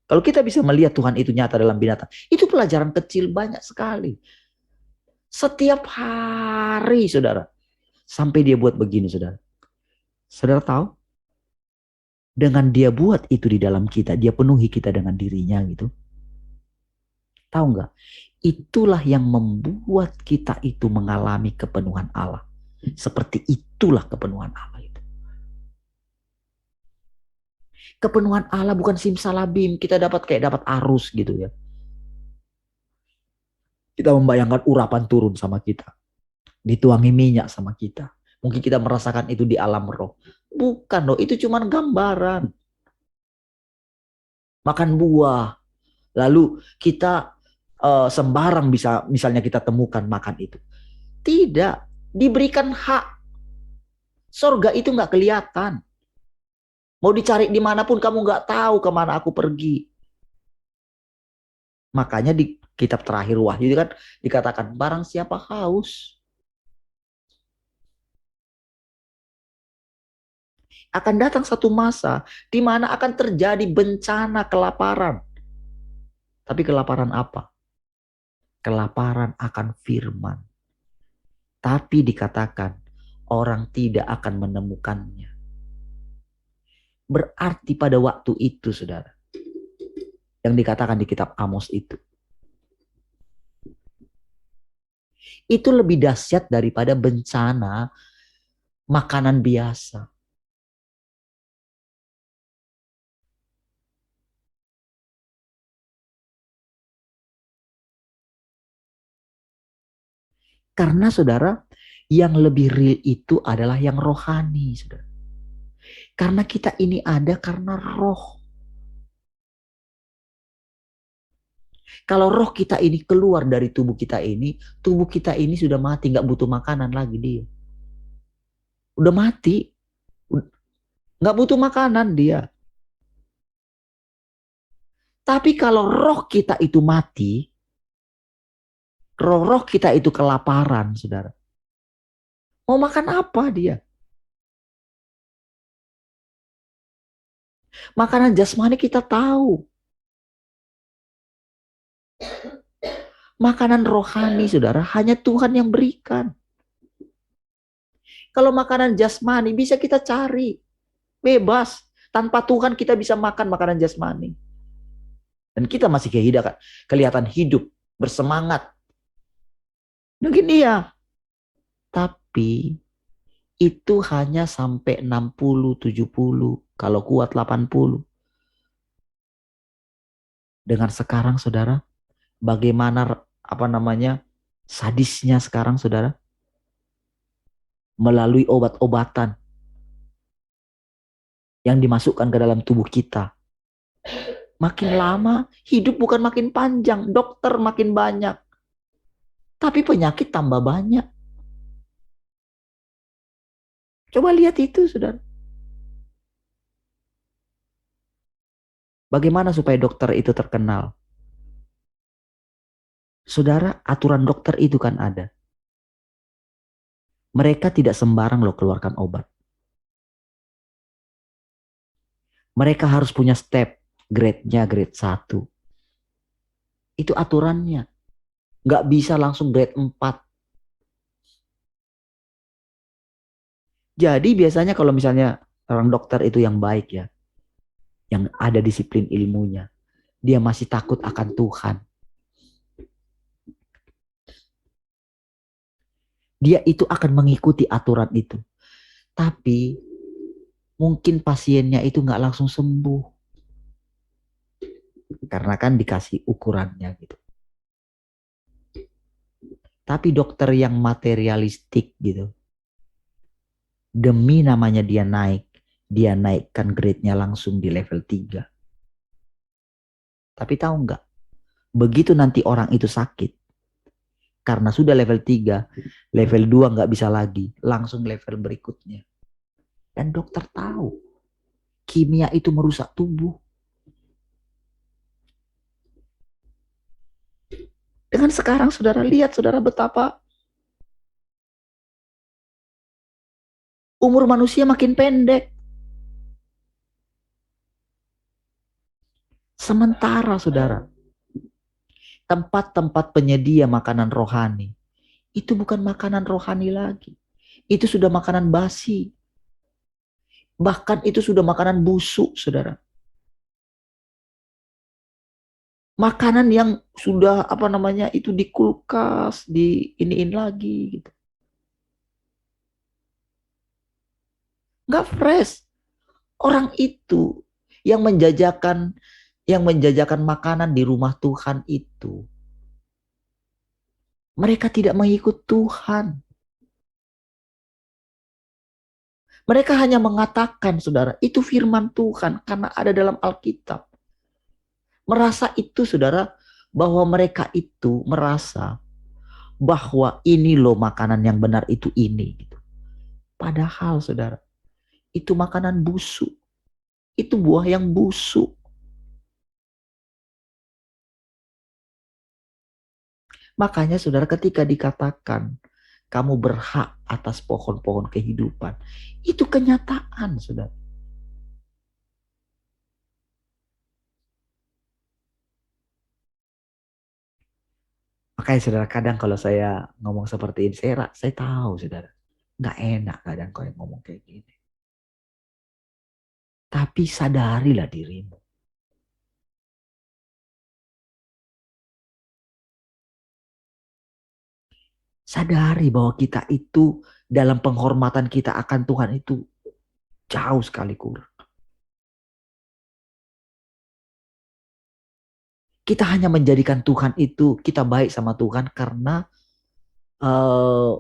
Kalau kita bisa melihat Tuhan itu nyata dalam binatang, itu pelajaran kecil banyak sekali. Setiap hari, saudara. Sampai dia buat begini, saudara. Saudara tahu? Dengan dia buat itu di dalam kita, dia penuhi kita dengan dirinya gitu. Tahu nggak? Itulah yang membuat kita itu mengalami kepenuhan Allah. Seperti itulah kepenuhan Allah itu. Kepenuhan Allah bukan simsalabim. Kita dapat kayak dapat arus gitu ya. Kita membayangkan urapan turun sama kita. Dituangi minyak sama kita. Mungkin kita merasakan itu di alam roh. Bukan loh, itu cuma gambaran. Makan buah. Lalu kita sembarang bisa, misalnya kita temukan makan itu. Tidak. Diberikan hak. Sorga itu nggak kelihatan. Mau dicari dimanapun kamu nggak tahu kemana aku pergi. Makanya di kitab terakhir Wahyu itu kan dikatakan barang siapa haus akan datang satu masa di mana akan terjadi bencana kelaparan. Tapi kelaparan apa? Kelaparan akan firman. Tapi dikatakan orang tidak akan menemukannya. Berarti pada waktu itu saudara, yang dikatakan di kitab Amos itu lebih dahsyat daripada bencana makanan biasa. Karena saudara, yang lebih real itu adalah yang rohani, saudara. Karena kita ini ada karena roh. Kalau roh kita ini keluar dari tubuh kita ini sudah mati, nggak butuh makanan lagi dia. Udah mati, nggak butuh makanan dia. Tapi kalau roh kita itu mati, roh kita itu kelaparan, saudara. Mau makan apa dia? Makanan jasmani kita tahu. Makanan rohani, saudara, hanya Tuhan yang berikan. Kalau makanan jasmani bisa kita cari. Bebas. Tanpa Tuhan kita bisa makan makanan jasmani. Dan kita masih kelihatan hidup, bersemangat. Mungkin iya. Tapi itu hanya sampai 60, 70. Kalau kuat 80. Dengan sekarang, saudara, bagaimana sadisnya sekarang, saudara, melalui obat-obatan yang dimasukkan ke dalam tubuh kita. Makin lama hidup bukan makin panjang, dokter makin banyak, tapi penyakit tambah banyak. Coba lihat itu, saudara. Bagaimana supaya dokter itu terkenal? Saudara, aturan dokter itu kan ada. Mereka tidak sembarang loh keluarkan obat. Mereka harus punya step, grade-nya grade 1. Itu aturannya. Nggak bisa langsung grade 4. Jadi biasanya kalau misalnya orang dokter itu yang baik ya, yang ada disiplin ilmunya, dia masih takut akan Tuhan. Dia itu akan mengikuti aturan itu. Tapi mungkin pasiennya itu nggak langsung sembuh. Karena kan dikasih ukurannya gitu. Tapi dokter yang materialistik gitu, demi namanya dia naikkan grade-nya langsung di level 3. Tapi tahu nggak, begitu nanti orang itu sakit, karena sudah level 3, level 2 nggak bisa lagi, langsung level berikutnya. Dan dokter tahu, kimia itu merusak tubuh. Dengan sekarang saudara lihat, saudara, betapa umur manusia makin pendek. Sementara, saudara, tempat-tempat penyedia makanan rohani, itu bukan makanan rohani lagi. Itu sudah makanan basi. Bahkan itu sudah makanan busuk, saudara. Makanan yang sudah itu di kulkas, di iniin lagi gitu. Nggak fresh. Orang itu yang menjajakan makanan di rumah Tuhan itu, mereka tidak mengikut Tuhan. Mereka hanya mengatakan, saudara, itu firman Tuhan karena ada dalam Alkitab. Merasa itu, saudara, bahwa mereka itu merasa bahwa ini loh makanan yang benar itu ini. Gitu. Padahal, saudara, itu makanan busuk. Itu buah yang busuk. Makanya, saudara, ketika dikatakan kamu berhak atas pohon-pohon kehidupan, itu kenyataan, saudara. Makanya, saudara, kadang kalau saya ngomong seperti ini, saya tahu, saudara, nggak enak kadang kalau ngomong kayak gini. Tapi sadarilah dirimu. Sadari bahwa kita itu dalam penghormatan kita akan Tuhan itu jauh sekali kurang. Kita hanya menjadikan Tuhan itu, kita baik sama Tuhan karena uh,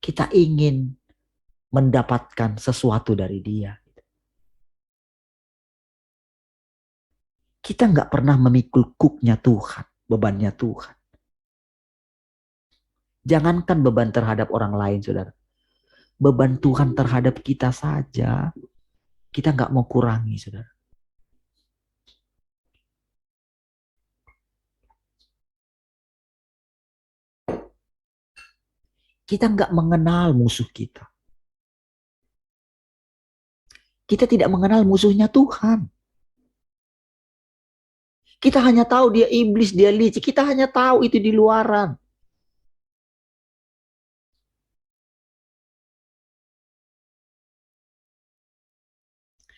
kita ingin mendapatkan sesuatu dari Dia. Kita nggak pernah memikul kuknya Tuhan, bebannya Tuhan. Jangankan beban terhadap orang lain, saudara. Beban Tuhan terhadap kita saja, kita nggak mau kurangi, saudara. Kita nggak mengenal musuh kita. Kita tidak mengenal musuhnya Tuhan. Kita hanya tahu dia iblis, dia licik. Kita hanya tahu itu di luaran.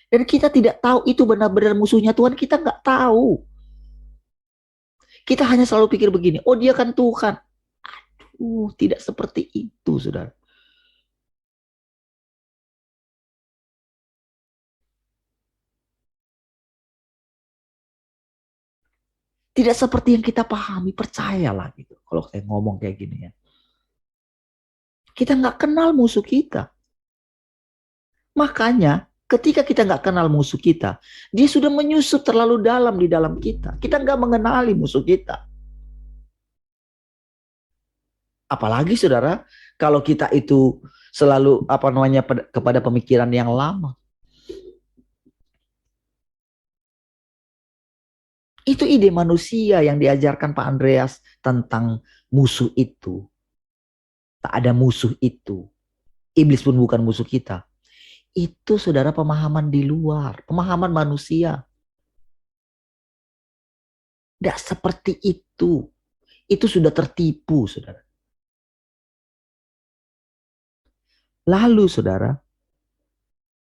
Dan kita tidak tahu itu benar-benar musuhnya Tuhan. Kita nggak tahu. Kita hanya selalu pikir begini, oh dia kan Tuhan. Aduh, tidak seperti itu, saudara. Tidak seperti yang kita pahami, percayalah gitu. Kalau saya ngomong kayak gini ya. Kita nggak kenal musuh kita. Makanya ketika kita nggak kenal musuh kita, dia sudah menyusup terlalu dalam di dalam kita. Kita nggak mengenali musuh kita. Apalagi saudara, kalau kita itu selalu kepada pemikiran yang lama. Itu ide manusia yang diajarkan Pak Andreas tentang musuh itu. Tak ada musuh itu. Iblis pun bukan musuh kita. Itu saudara pemahaman di luar, pemahaman manusia. Tidak seperti itu. Itu sudah tertipu, saudara. Lalu, saudara,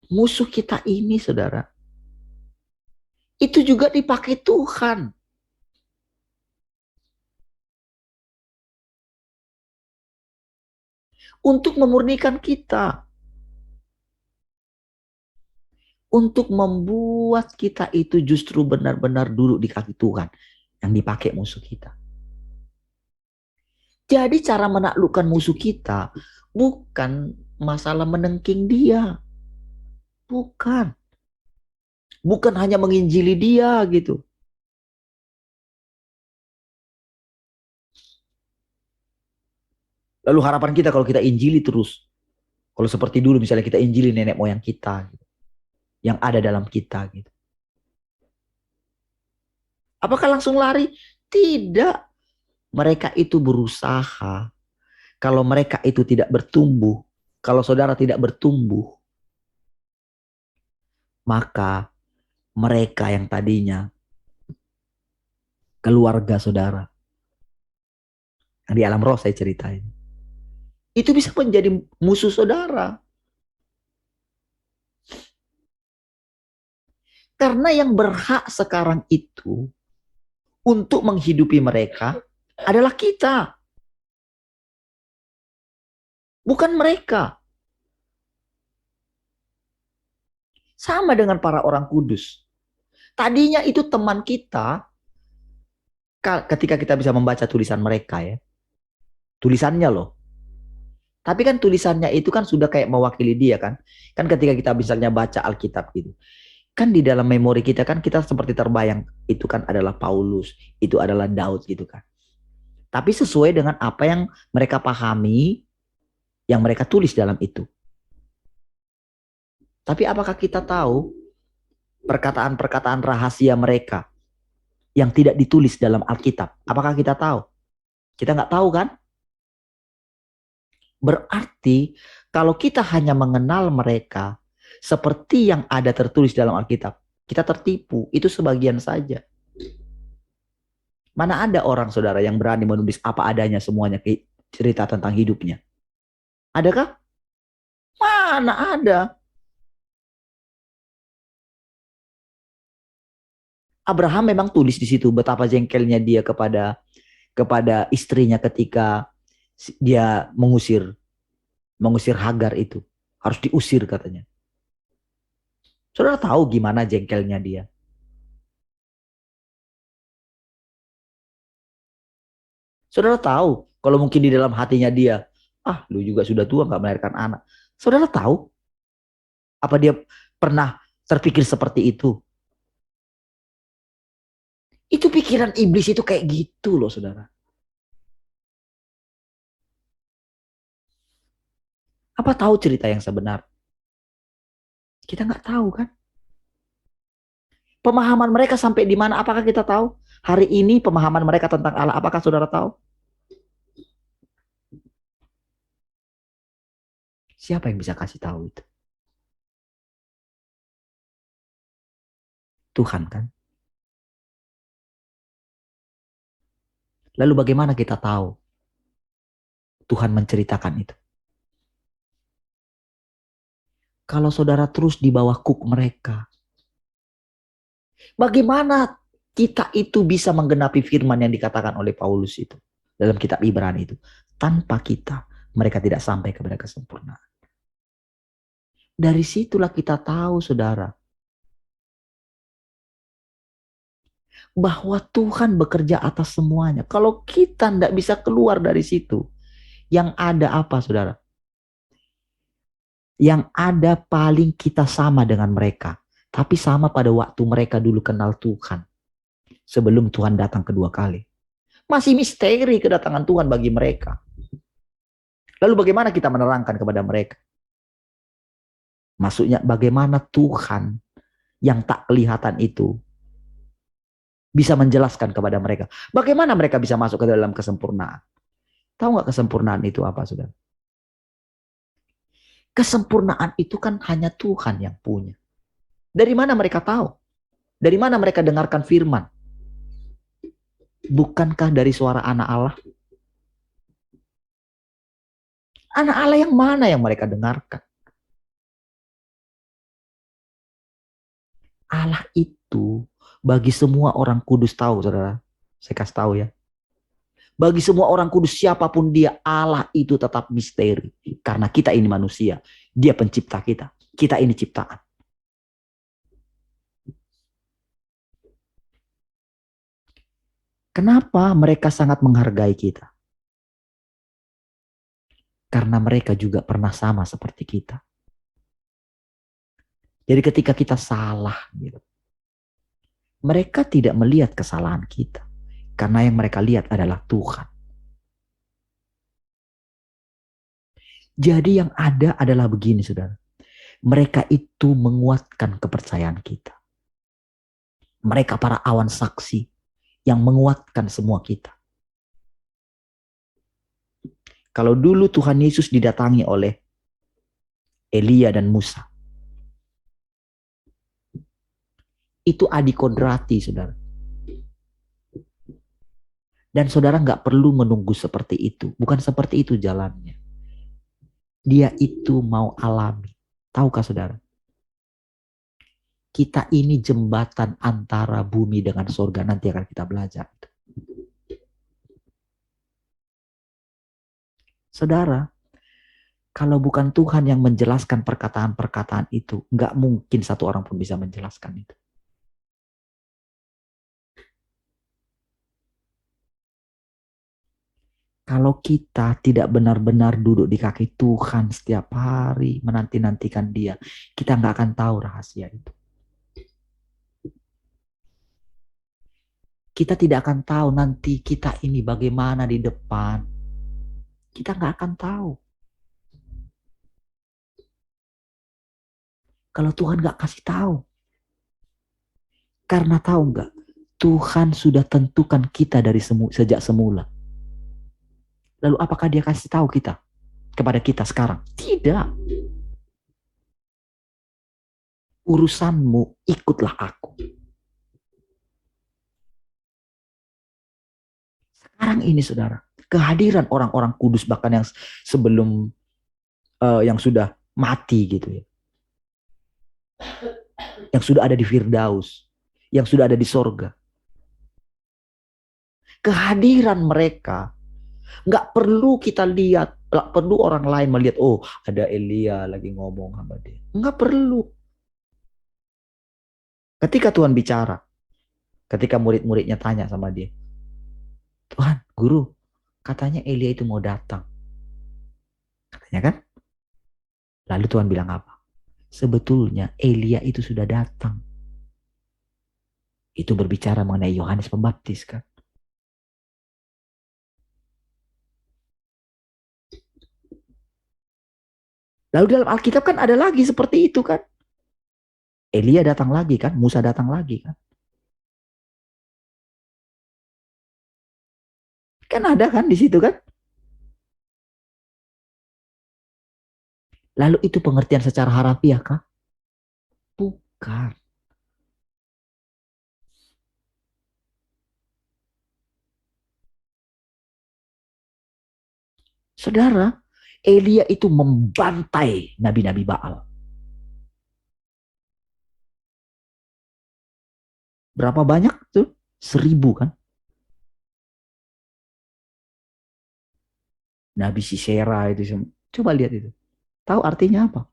musuh kita ini, saudara, itu juga dipakai Tuhan. Untuk memurnikan kita. Untuk membuat kita itu justru benar-benar duduk di kaki Tuhan. Yang dipakai musuh kita. Jadi cara menaklukkan musuh kita bukan masalah menengking dia. Bukan. Bukan hanya menginjili dia gitu. Lalu harapan kita kalau kita injili terus. Kalau seperti dulu misalnya kita injili nenek moyang kita. Gitu, yang ada dalam kita. Gitu. Apakah langsung lari? Tidak. Mereka itu berusaha. Kalau mereka itu tidak bertumbuh. Kalau saudara tidak bertumbuh. Maka mereka yang tadinya keluarga saudara. Yang di alam roh saya ceritain. Itu bisa menjadi musuh saudara. Karena yang berhak sekarang itu untuk menghidupi mereka adalah kita. Bukan mereka. Sama dengan para orang kudus. Tadinya itu teman kita ketika kita bisa membaca tulisan mereka ya. Tulisannya loh. Tapi kan tulisannya itu kan sudah kayak mewakili dia kan. Kan ketika kita misalnya baca Alkitab gitu. Kan di dalam memori kita kan kita seperti terbayang. Itu kan adalah Paulus. Itu adalah Daud gitu kan. Tapi sesuai dengan apa yang mereka pahami. Yang mereka tulis dalam itu. Tapi apakah kita tahu perkataan-perkataan rahasia mereka yang tidak ditulis dalam Alkitab? Apakah kita tahu? Kita nggak tahu kan? Berarti kalau kita hanya mengenal mereka seperti yang ada tertulis dalam Alkitab, kita tertipu. Itu sebagian saja. Mana ada orang saudara yang berani menulis apa adanya semuanya cerita tentang hidupnya? Adakah? Mana ada? Abraham memang tulis di situ betapa jengkelnya dia kepada istrinya ketika dia mengusir Hagar itu. Harus diusir katanya. Saudara tahu gimana jengkelnya dia. Saudara tahu kalau mungkin di dalam hatinya dia, lu juga sudah tua gak melahirkan anak. Saudara tahu apa dia pernah terpikir seperti itu? Itu pikiran iblis itu kayak gitu loh saudara. Apa tahu cerita yang sebenar? Kita nggak tahu kan. Pemahaman mereka sampai di mana? Apakah kita tahu? Hari ini pemahaman mereka tentang Allah, apakah saudara tahu? Siapa yang bisa kasih tahu itu? Tuhan kan. Lalu bagaimana kita tahu Tuhan menceritakan itu? Kalau saudara terus di bawah kuk mereka, bagaimana kita itu bisa menggenapi firman yang dikatakan oleh Paulus itu dalam kitab Ibrani itu? Tanpa kita, mereka tidak sampai kepada kesempurnaan. Dari situlah kita tahu, saudara, bahwa Tuhan bekerja atas semuanya. Kalau kita tidak bisa keluar dari situ, yang ada apa, saudara? Yang ada paling kita sama dengan mereka. Tapi sama pada waktu mereka dulu kenal Tuhan. Sebelum Tuhan datang kedua kali. Masih misteri kedatangan Tuhan bagi mereka. Lalu bagaimana kita menerangkan kepada mereka? Maksudnya bagaimana Tuhan yang tak kelihatan itu bisa menjelaskan kepada mereka. Bagaimana mereka bisa masuk ke dalam kesempurnaan? Tahu nggak kesempurnaan itu apa, saudara? Kesempurnaan itu kan hanya Tuhan yang punya. Dari mana mereka tahu? Dari mana mereka dengarkan firman? Bukankah dari suara anak Allah? Anak Allah yang mana yang mereka dengarkan? Allah itu bagi semua orang kudus tahu, saudara. Saya kasih tahu ya. Bagi semua orang kudus siapapun dia, Allah itu tetap misteri. Karena kita ini manusia. Dia pencipta kita. Kita ini ciptaan. Kenapa mereka sangat menghargai kita? Karena mereka juga pernah sama seperti kita. Jadi ketika kita salah, gitu, mereka tidak melihat kesalahan kita. Karena yang mereka lihat adalah Tuhan. Jadi yang ada adalah begini, saudara. Mereka itu menguatkan kepercayaan kita. Mereka para awan saksi yang menguatkan semua kita. Kalau dulu Tuhan Yesus didatangi oleh Elia dan Musa, itu adikodrati, saudara. Dan saudara nggak perlu menunggu seperti itu. Bukan seperti itu jalannya. Dia itu mau alami. Tahukah saudara? Kita ini jembatan antara bumi dengan surga. Nanti akan kita belajar. Saudara, kalau bukan Tuhan yang menjelaskan perkataan-perkataan itu, nggak mungkin satu orang pun bisa menjelaskan itu. Kalau kita tidak benar-benar duduk di kaki Tuhan setiap hari, menanti-nantikan dia, kita nggak akan tahu rahasia itu. Kita tidak akan tahu nanti kita ini bagaimana di depan. Kita nggak akan tahu. Kalau Tuhan nggak kasih tahu. Karena tahu nggak, Tuhan sudah tentukan kita dari sejak semula. Lalu apakah dia kasih tahu kita kepada kita sekarang? Tidak. Urusanmu, ikutlah aku. Sekarang ini saudara, kehadiran orang-orang kudus bahkan yang sebelum yang sudah mati gitu ya. Yang sudah ada di Firdaus, yang sudah ada di sorga. Kehadiran mereka nggak perlu kita lihat, nggak perlu orang lain melihat, oh ada Elia lagi ngomong sama dia. Nggak perlu. Ketika Tuhan bicara, ketika murid-muridnya tanya sama dia, Tuhan, guru, katanya Elia itu mau datang. Katanya kan? Lalu Tuhan bilang apa? Sebetulnya Elia itu sudah datang. Itu berbicara mengenai Yohanes Pembaptis kan. Lalu dalam Alkitab kan ada lagi seperti itu kan. Elia datang lagi kan, Musa datang lagi kan. Kan ada kan di situ kan. Lalu itu pengertian secara harafiah kah? Bukan. Saudara, Elia itu membantai nabi-nabi Baal. Berapa banyak tuh? 1.000 kan. Nabi Sisera itu semua. Coba lihat itu. Tahu artinya apa?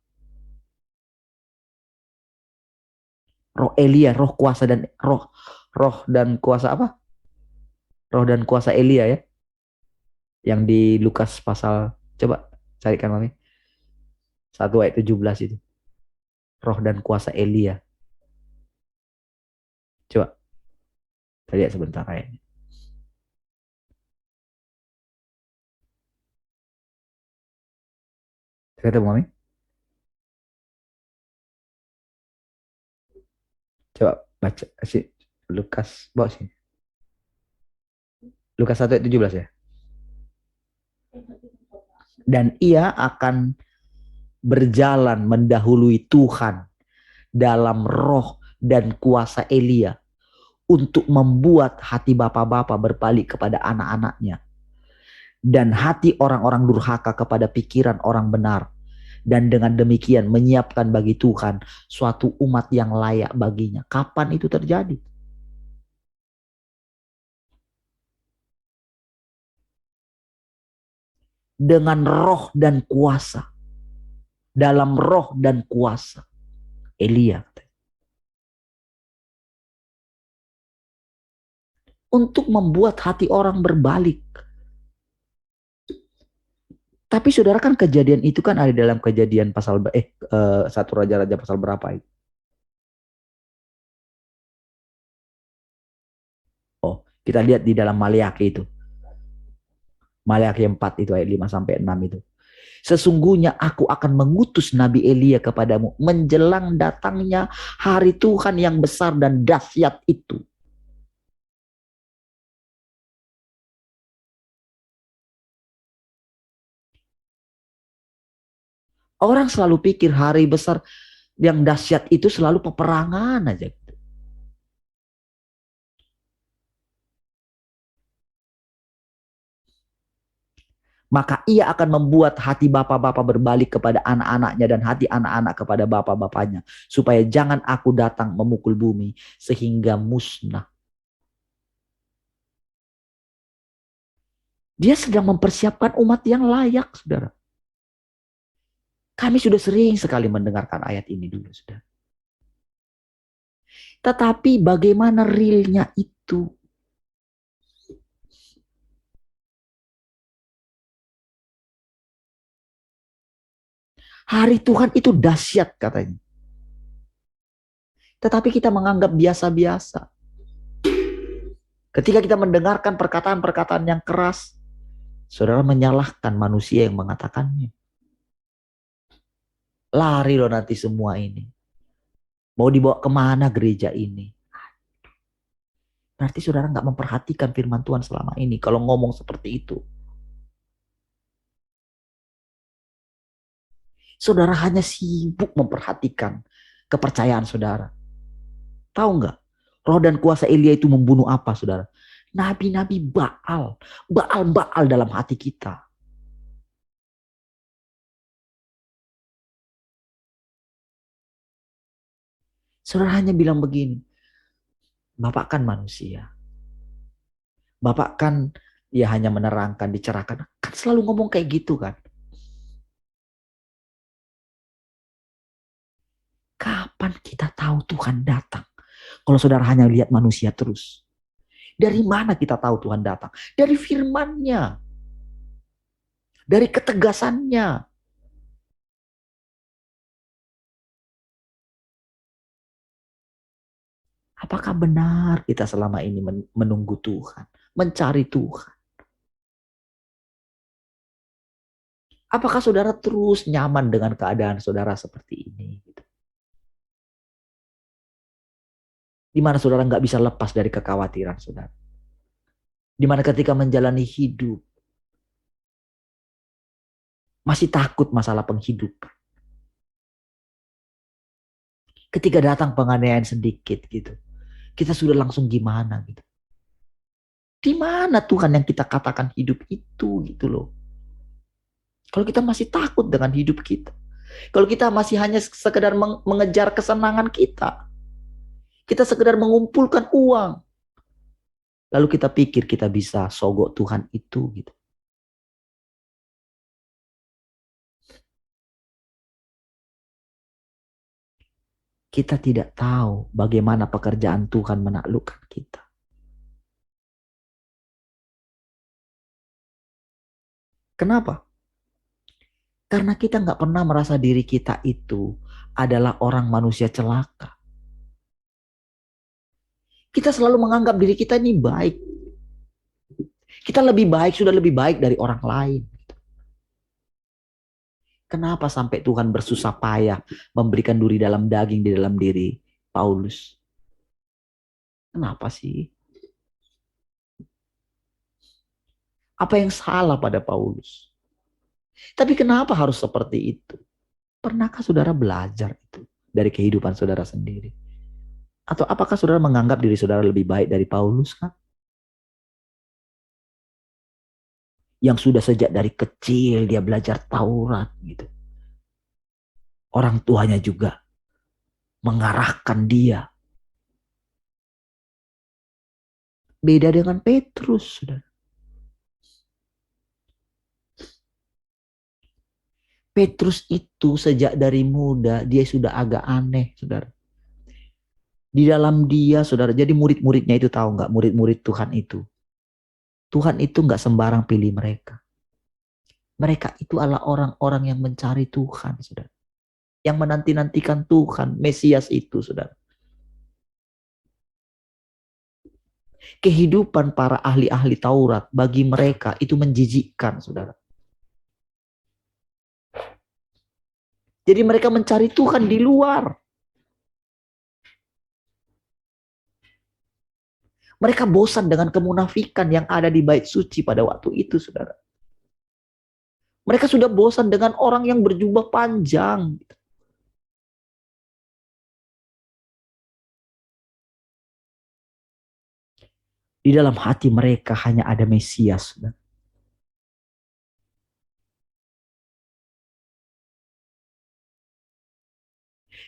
Roh Elia, roh kuasa dan roh dan kuasa apa? Roh dan kuasa Elia ya. Yang di Lukas pasal, coba carikan Mami. 1 ayat 17 itu. Roh dan kuasa Elia. Coba kita lihat sebentar ayatnya. Ketemu Mami? Coba baca sih Lukas, bawa sih. Lukas 1 ayat 17 ya. Dan ia akan berjalan mendahului Tuhan dalam roh dan kuasa Elia untuk membuat hati bapak-bapak berbalik kepada anak-anaknya dan hati orang-orang durhaka kepada pikiran orang benar, dan dengan demikian menyiapkan bagi Tuhan suatu umat yang layak baginya. Kapan itu terjadi? Dengan roh dan kuasa. Dalam roh dan kuasa Elia. Untuk membuat hati orang berbalik. Tapi saudara kan kejadian itu kan ada dalam kejadian pasal 1 Raja-Raja pasal berapa itu? Oh, kita lihat di dalam Maleakhi itu. Maleakhi 4 itu ayat 5 sampai 6 itu. Sesungguhnya aku akan mengutus Nabi Elia kepadamu menjelang datangnya hari Tuhan yang besar dan dahsyat itu. Orang selalu pikir hari besar yang dahsyat itu selalu peperangan aja. Maka ia akan membuat hati bapak-bapak berbalik kepada anak-anaknya dan hati anak-anak kepada bapak-bapaknya. Supaya jangan aku datang memukul bumi sehingga musnah. Dia sedang mempersiapkan umat yang layak, saudara. Kami sudah sering sekali mendengarkan ayat ini dulu, saudara. Tetapi bagaimana realnya itu? Hari Tuhan itu dahsyat katanya. Tetapi kita menganggap biasa-biasa. Ketika kita mendengarkan perkataan-perkataan yang keras, saudara menyalahkan manusia yang mengatakannya. Lari loh nanti semua ini. Mau dibawa kemana gereja ini? Berarti saudara nggak memperhatikan firman Tuhan selama ini kalau ngomong seperti itu. Saudara hanya sibuk memperhatikan kepercayaan saudara. Tahu nggak? Roh dan kuasa Elia itu membunuh apa, saudara? Nabi-nabi Baal. Baal-Baal dalam hati kita. Saudara hanya bilang begini. Bapak kan manusia. Bapak kan ya hanya menerangkan, dicerahkan. Kan selalu ngomong kayak gitu kan. Kapan kita tahu Tuhan datang? Kalau saudara hanya lihat manusia terus. Dari mana kita tahu Tuhan datang? Dari firman-Nya. Dari ketegasannya. Apakah benar kita selama ini menunggu Tuhan, mencari Tuhan? Apakah saudara terus nyaman dengan keadaan saudara seperti ini? Di mana saudara nggak bisa lepas dari kekhawatiran saudara. Di mana ketika menjalani hidup, masih takut masalah penghidupan. Ketika datang penganiayaan sedikit gitu, kita sudah langsung gimana gitu. Di mana Tuhan yang kita katakan hidup itu gitu loh. Kalau kita masih takut dengan hidup kita. Kalau kita masih hanya sekedar mengejar kesenangan kita. Kita sekedar mengumpulkan uang. Lalu kita pikir kita bisa sogok Tuhan itu gitu. Kita tidak tahu bagaimana pekerjaan Tuhan menaklukkan kita. Kenapa? Karena kita nggak pernah merasa diri kita itu adalah orang manusia celaka. Kita selalu menganggap diri kita ini baik. Kita lebih baik, sudah lebih baik dari orang lain. Kenapa sampai Tuhan bersusah payah memberikan duri dalam daging di dalam diri Paulus? Kenapa sih? Apa yang salah pada Paulus? Tapi kenapa harus seperti itu? Pernahkah saudara belajar itu dari kehidupan saudara sendiri? Atau apakah saudara menganggap diri saudara lebih baik dari Paulus kan? Yang sudah sejak dari kecil dia belajar Taurat gitu. Orang tuanya juga mengarahkan dia. Beda dengan Petrus, saudara. Petrus itu sejak dari muda dia sudah agak aneh, saudara. Di dalam dia, saudara, jadi murid-muridnya itu tahu nggak, murid-murid Tuhan itu. Tuhan itu nggak sembarang pilih mereka. Mereka itu adalah orang-orang yang mencari Tuhan, saudara. Yang menanti-nantikan Tuhan, Mesias itu, saudara. Kehidupan para ahli-ahli Taurat bagi mereka itu menjijikkan, saudara. Jadi mereka mencari Tuhan di luar. Mereka bosan dengan kemunafikan yang ada di bait suci pada waktu itu, saudara. Mereka sudah bosan dengan orang yang berjubah panjang. Di dalam hati mereka hanya ada Mesias, saudara.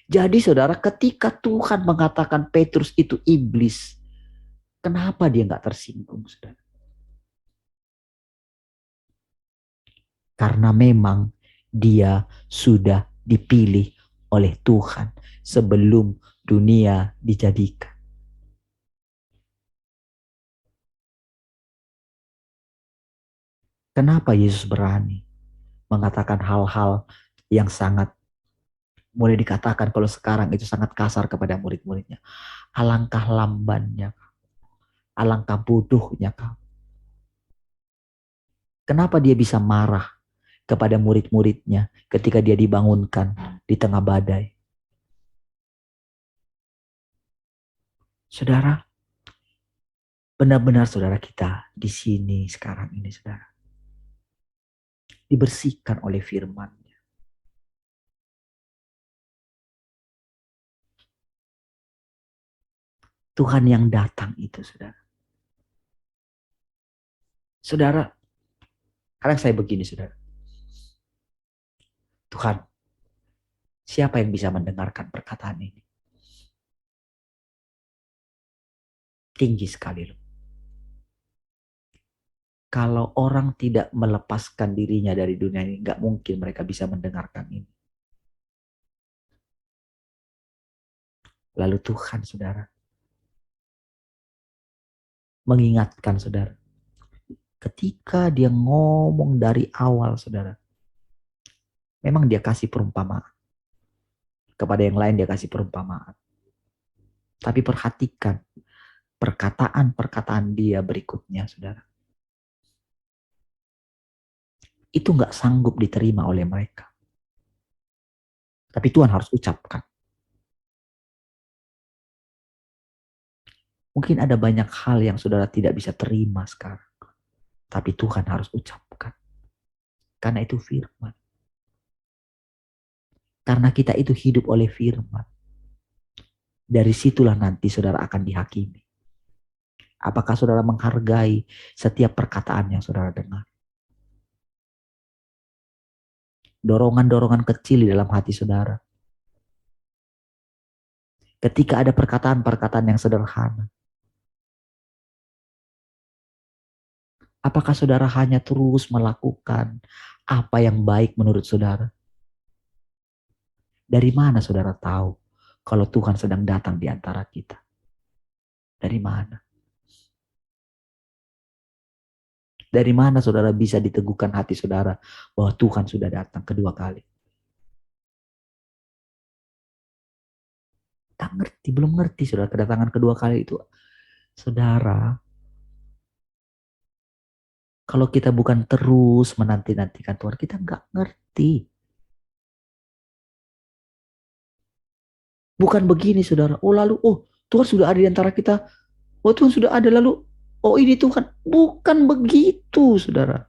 Jadi saudara, ketika Tuhan mengatakan Petrus itu iblis, kenapa dia nggak tersinggung, saudara? Karena memang dia sudah dipilih oleh Tuhan sebelum dunia dijadikan. Kenapa Yesus berani mengatakan hal-hal yang sangat, boleh dikatakan kalau sekarang itu sangat kasar kepada murid-muridnya. Alangkah lambannya, alangkah bodohnya kamu. Kenapa dia bisa marah kepada murid-muridnya ketika dia dibangunkan di tengah badai? Saudara, benar-benar saudara kita di sini sekarang ini, saudara, dibersihkan oleh firman. Tuhan yang datang itu, saudara. Saudara, kadang saya begini, saudara. Tuhan, siapa yang bisa mendengarkan perkataan ini? Tinggi sekali loh. Kalau orang tidak melepaskan dirinya dari dunia ini, nggak mungkin mereka bisa mendengarkan ini. Lalu Tuhan, saudara, mengingatkan saudara. Ketika dia ngomong dari awal, saudara, memang dia kasih perumpamaan. Kepada yang lain dia kasih perumpamaan. Tapi perhatikan perkataan-perkataan dia berikutnya, saudara. Itu nggak sanggup diterima oleh mereka. Tapi Tuhan harus ucapkan. Mungkin ada banyak hal yang saudara tidak bisa terima sekarang. Tapi Tuhan harus ucapkan. Karena itu firman. Karena kita itu hidup oleh firman. Dari situlah nanti saudara akan dihakimi. Apakah saudara menghargai setiap perkataan yang saudara dengar? Dorongan-dorongan kecil di dalam hati saudara. Ketika ada perkataan-perkataan yang sederhana. Apakah saudara hanya terus melakukan apa yang baik menurut saudara? Dari mana saudara tahu kalau Tuhan sedang datang di antara kita? Dari mana? Dari mana saudara bisa diteguhkan hati saudara bahwa Tuhan sudah datang kedua kali? Tak ngerti, belum ngerti saudara kedatangan kedua kali itu. Saudara, kalau kita bukan terus menanti-nantikan Tuhan, kita nggak ngerti. Bukan begini saudara, oh lalu, oh Tuhan sudah ada di antara kita. Oh Tuhan sudah ada lalu, oh ini Tuhan. Bukan begitu saudara.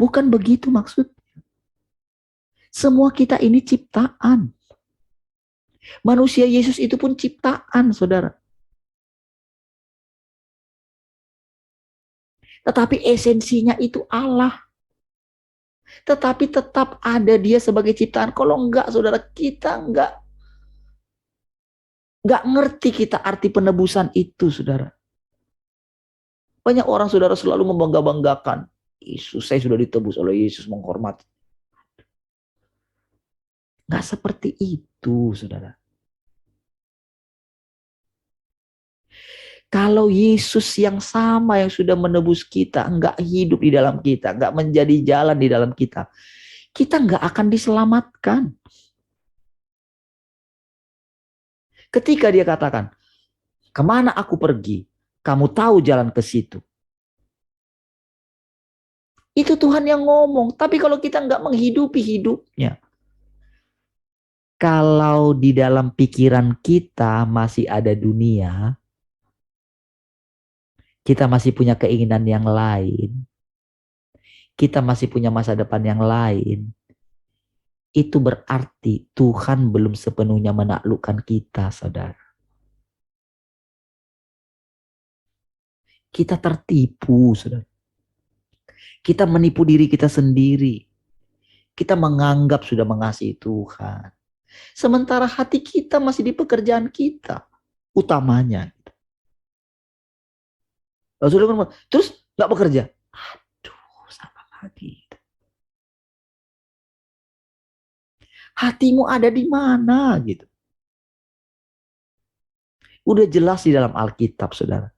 Bukan begitu maksud. Semua kita ini ciptaan. Manusia Yesus itu pun ciptaan, saudara. Tetapi esensinya itu Allah. Tetapi tetap ada dia sebagai ciptaan. Kalau enggak, saudara, kita enggak ngerti kita arti penebusan itu, saudara. Banyak orang, saudara, selalu membangga-banggakan. Yesus, saya sudah ditebus oleh Yesus, menghormati. Enggak seperti itu, saudara. Kalau Yesus yang sama yang sudah menebus kita, enggak hidup di dalam kita, enggak menjadi jalan di dalam kita enggak akan diselamatkan. Ketika dia katakan, kemana aku pergi, kamu tahu jalan ke situ. Itu Tuhan yang ngomong. Tapi kalau kita enggak menghidupi hidupnya, kalau di dalam pikiran kita masih ada dunia, kita masih punya keinginan yang lain, kita masih punya masa depan yang lain, itu berarti Tuhan belum sepenuhnya menaklukkan kita, saudara. Kita tertipu, saudara. Kita menipu diri kita sendiri. Kita menganggap sudah mengasihi Tuhan. Sementara hati kita masih di pekerjaan kita. Utamanya. Lalu sudah ngomong, terus gak bekerja. Aduh, sama lagi. Hatimu ada di mana gitu. Udah jelas di dalam Alkitab, saudara.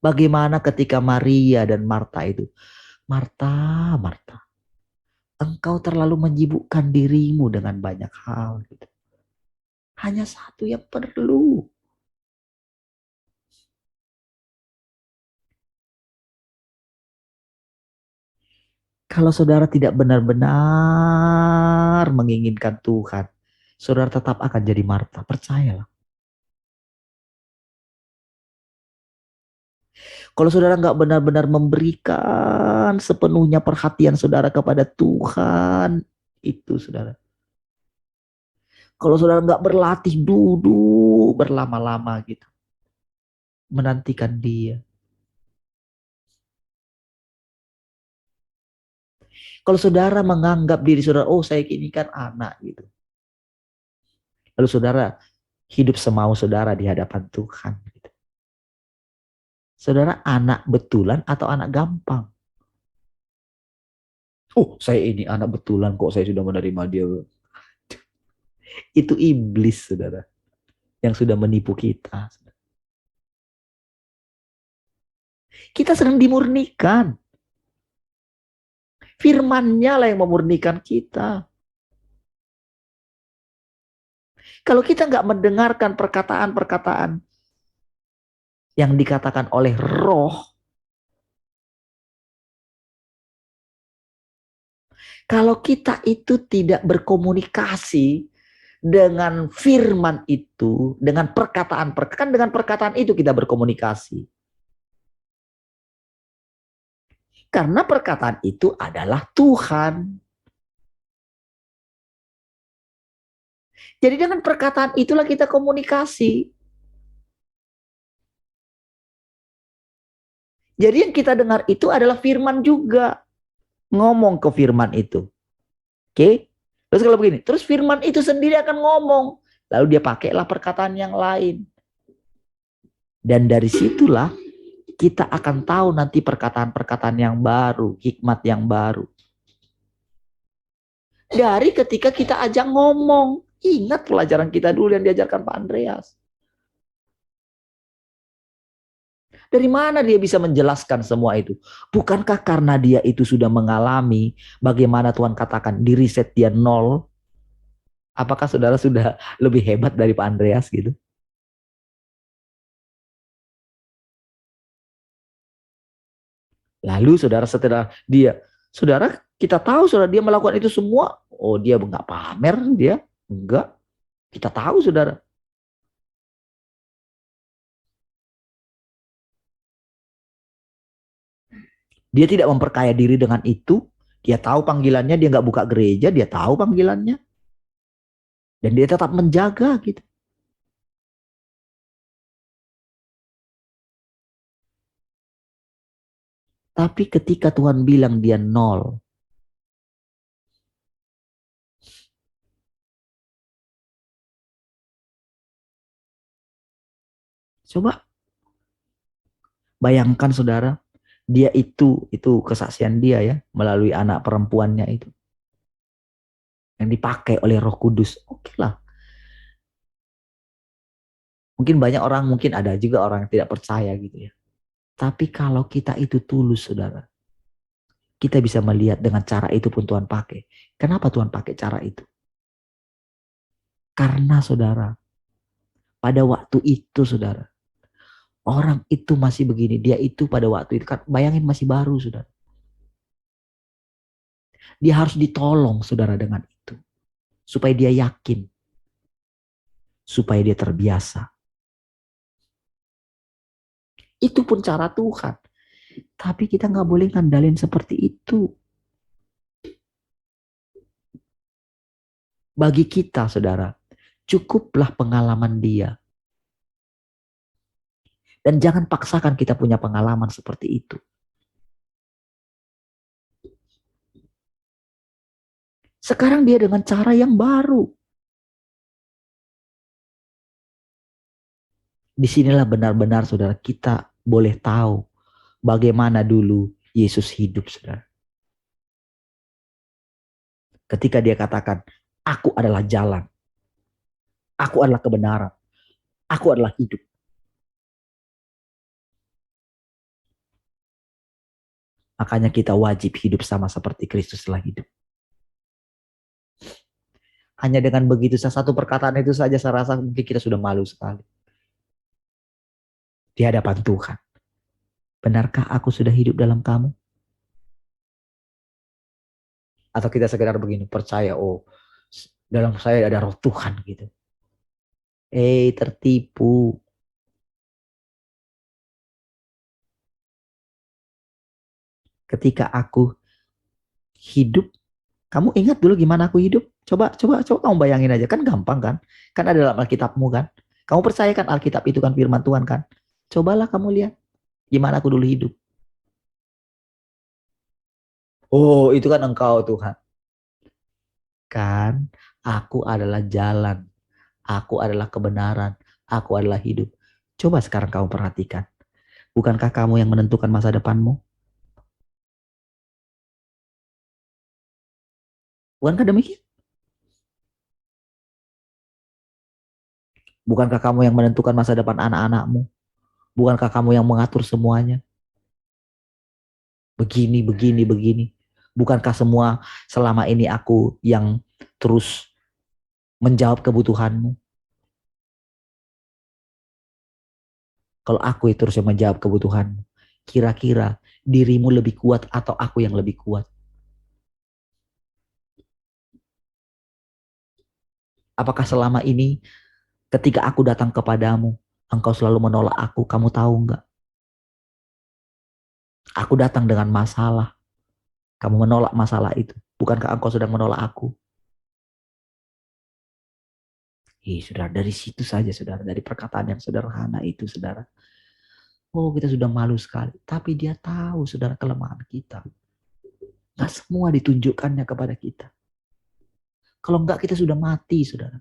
Bagaimana ketika Maria dan Marta itu. Marta, Marta. Engkau terlalu menyibukkan dirimu dengan banyak hal. Gitu. Hanya satu yang perlu. Kalau saudara tidak benar-benar menginginkan Tuhan, saudara tetap akan jadi Marta. Percayalah. Kalau saudara nggak benar-benar memberikan sepenuhnya perhatian saudara kepada Tuhan, itu saudara. Kalau saudara nggak berlatih duduk berlama-lama gitu, menantikan Dia. Kalau saudara menganggap diri saudara, oh saya ini kan anak gitu. Lalu saudara hidup semau saudara di hadapan Tuhan. Gitu. Saudara anak betulan atau anak gampang? Oh saya ini anak betulan kok saya sudah menerima Dia. Itu iblis saudara yang sudah menipu kita. Kita sedang dimurnikan. Firman-Nya lah yang memurnikan kita. Kalau kita nggak mendengarkan perkataan-perkataan yang dikatakan oleh roh, kalau kita itu tidak berkomunikasi dengan firman itu, dengan perkataan-perkataan, kan dengan perkataan itu kita berkomunikasi. Karena perkataan itu adalah Tuhan. Jadi dengan perkataan itulah kita komunikasi. Jadi yang kita dengar itu adalah firman juga. Ngomong ke firman itu. Oke? Terus kalau begini, terus firman itu sendiri akan ngomong. Lalu dia pakailah perkataan yang lain. Dan dari situlah kita akan tahu nanti perkataan-perkataan yang baru, hikmat yang baru. Dari ketika kita ajak ngomong. Ingat pelajaran kita dulu yang diajarkan Pak Andreas. Dari mana dia bisa menjelaskan semua itu? Bukankah karena dia itu sudah mengalami bagaimana Tuhan katakan di riset dia nol? Apakah saudara sudah lebih hebat dari Pak Andreas gitu? Lalu saudara setelah dia, saudara kita tahu saudara dia melakukan itu semua, oh dia nggak pamer dia, enggak. Kita tahu saudara. Dia tidak memperkaya diri dengan itu. Dia tahu panggilannya, dia nggak buka gereja, dia tahu panggilannya. Dan dia tetap menjaga gitu. Tapi ketika Tuhan bilang dia nol, coba bayangkan saudara, dia itu kesaksian dia ya, melalui anak perempuannya itu. Yang dipakai oleh Roh Kudus. Oke lah. Mungkin banyak orang, mungkin ada juga orang yang tidak percaya gitu ya. Tapi kalau kita itu tulus saudara, kita bisa melihat dengan cara itu pun Tuhan pakai. Kenapa Tuhan pakai cara itu? Karena saudara, pada waktu itu saudara, orang itu masih begini, dia itu pada waktu itu kan bayangin masih baru saudara. Dia harus ditolong saudara dengan itu. Supaya dia yakin. Supaya dia terbiasa. Itu pun cara Tuhan. Tapi kita nggak boleh ngandalin seperti itu. Bagi kita saudara, cukuplah pengalaman dia. Dan jangan paksakan kita punya pengalaman seperti itu. Sekarang dia dengan cara yang baru. Disinilah benar-benar saudara kita boleh tahu bagaimana dulu Yesus hidup saudara. Ketika dia katakan, aku adalah jalan, aku adalah kebenaran, aku adalah hidup. Makanya kita wajib hidup sama seperti Kristus telah hidup. Hanya dengan begitu, satu perkataan itu saja saya rasa mungkin kita sudah malu sekali. Di hadapan Tuhan. Benarkah aku sudah hidup dalam kamu? Atau kita sekedar begini, percaya, oh dalam saya ada roh Tuhan gitu. Tertipu. Ketika aku hidup, kamu ingat dulu gimana aku hidup? Coba kamu bayangin aja, kan gampang kan? Kan ada dalam Alkitabmu kan? Kamu percaya kan Alkitab itu kan firman Tuhan kan? Cobalah kamu lihat gimana aku dulu hidup. Oh, itu kan engkau Tuhan. Kan, aku adalah jalan, aku adalah kebenaran, aku adalah hidup. Coba sekarang kamu perhatikan. Bukankah kamu yang menentukan masa depanmu? Bukankah demikian? Bukankah kamu yang menentukan masa depan anak-anakmu? Bukankah kamu yang mengatur semuanya? begini, begini, begini. Bukankah semua selama ini aku yang terus menjawab kebutuhanmu? Kalau aku itu terus yang menjawab kebutuhanmu, kira-kira dirimu lebih kuat atau aku yang lebih kuat? Apakah selama ini ketika aku datang kepadamu, engkau selalu menolak aku? Kamu tahu nggak? Aku datang dengan masalah, kamu menolak masalah itu. Bukankah engkau sedang menolak aku? Saudara, dari situ saja, saudara, dari perkataan yang sederhana itu, saudara. Oh, kita sudah malu sekali. Tapi dia tahu, saudara, kelemahan kita. Nggak semua ditunjukkannya kepada kita. Kalau enggak, kita sudah mati, saudara.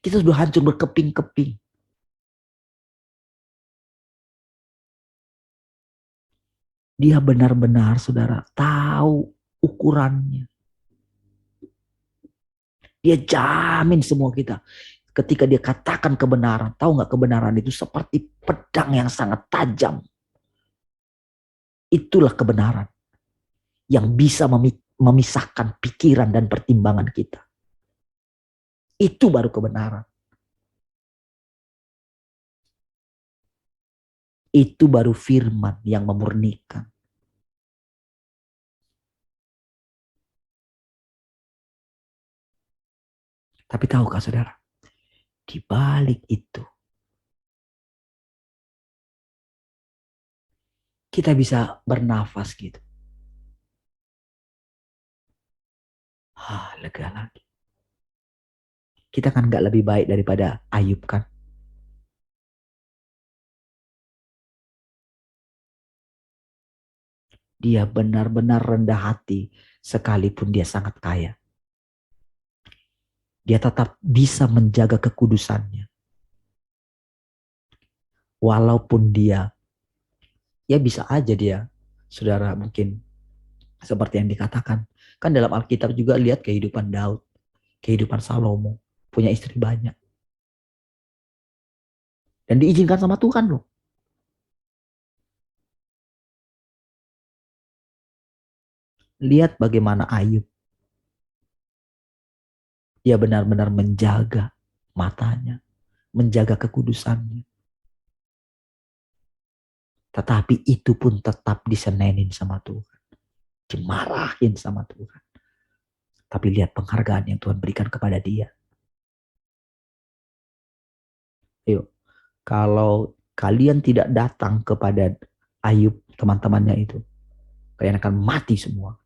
Kita sudah hancur berkeping-keping. Dia benar-benar, saudara, tahu ukurannya. Dia jamin semua kita. Ketika dia katakan kebenaran, tahu nggak kebenaran itu seperti pedang yang sangat tajam. Itulah kebenaran yang bisa memisahkan pikiran dan pertimbangan kita. Itu baru kebenaran. Itu baru firman yang memurnikan. Tapi tahukah saudara, di balik itu kita bisa bernafas gitu. Lega lagi. Kita kan gak lebih baik daripada Ayub kan. Dia benar-benar rendah hati sekalipun dia sangat kaya. Dia tetap bisa menjaga kekudusannya. Walaupun dia, ya bisa aja dia, saudara, mungkin seperti yang dikatakan. Kan dalam Alkitab juga lihat kehidupan Daud, kehidupan Salomo, punya istri banyak. Dan diizinkan sama Tuhan loh. Lihat bagaimana Ayub. Dia benar-benar menjaga matanya, menjaga kekudusannya. Tetapi itu pun tetap disenenin sama Tuhan. Dimarahin sama Tuhan. Tapi lihat penghargaan yang Tuhan berikan kepada dia. Ayo, kalau kalian tidak datang kepada Ayub, teman-temannya itu, kalian akan mati semua.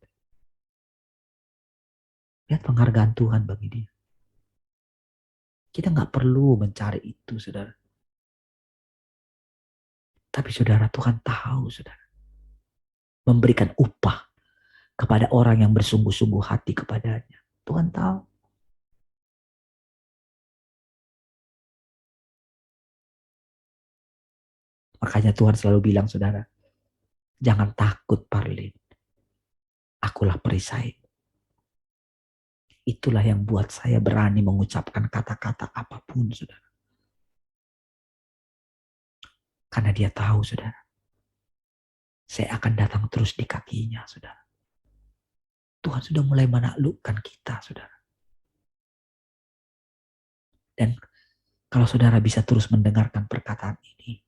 Lihat penghargaan Tuhan bagi dia. Kita nggak perlu mencari itu, saudara. Tapi saudara, Tuhan tahu, saudara. Memberikan upah kepada orang yang bersungguh-sungguh hati kepadanya. Tuhan tahu. Makanya Tuhan selalu bilang, saudara, jangan takut, Parlin. Akulah perisai. Itulah yang buat saya berani mengucapkan kata-kata apapun, saudara. Karena dia tahu, saudara. Saya akan datang terus di kakinya, saudara. Tuhan sudah mulai menaklukkan kita, saudara. Dan kalau saudara bisa terus mendengarkan perkataan ini,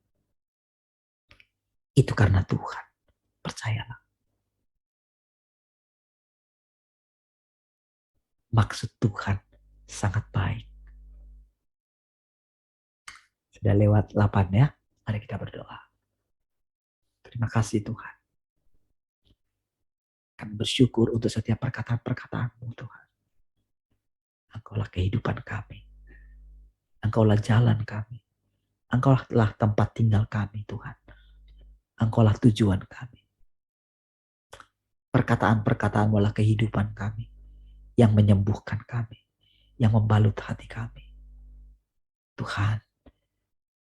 itu karena Tuhan. Percayalah. Maksud Tuhan sangat baik. Sudah lewat 8 ya. Mari kita berdoa. Terima kasih Tuhan. Kami bersyukur untuk setiap perkataan-perkataan-Mu Tuhan. Engkaulah kehidupan kami. Engkaulah jalan kami. Engkaulah tempat tinggal kami Tuhan. Engkaulah tujuan kami. Perkataan-perkataan-Mu adalah kehidupan kami. Yang menyembuhkan kami. Yang membalut hati kami. Tuhan,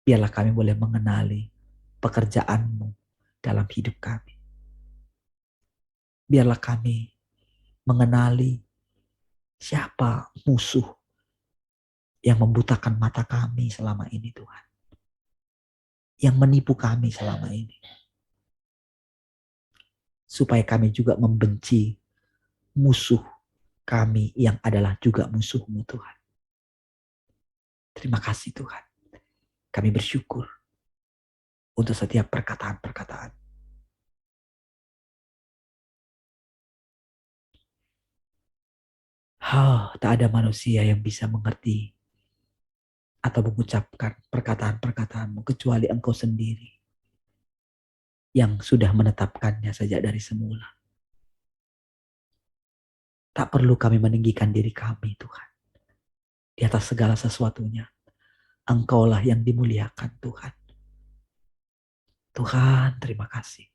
biarlah kami boleh mengenali pekerjaan-Mu dalam hidup kami. Biarlah kami mengenali siapa musuh yang membutakan mata kami selama ini Tuhan. Yang menipu kami selama ini. supaya kami juga membenci musuh kami yang adalah juga musuh-Mu Tuhan. Terima kasih Tuhan. Kami bersyukur untuk setiap perkataan-perkataan. Tak ada manusia yang bisa mengerti atau mengucapkan perkataan-perkataan-Mu kecuali Engkau sendiri yang sudah menetapkannya sejak dari semula. Tak perlu kami meninggikan diri kami, Tuhan. Di atas segala sesuatunya, Engkaulah yang dimuliakan, Tuhan. Tuhan, terima kasih.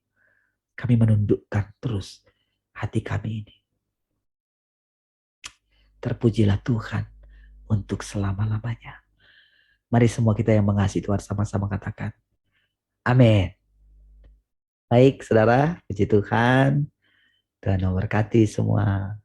Kami menundukkan terus hati kami ini. Terpujilah Tuhan untuk selama-lamanya. Mari semua kita yang mengasihi Tuhan sama-sama katakan, amin. Baik, saudara, puji Tuhan. Tuhan memberkati semua.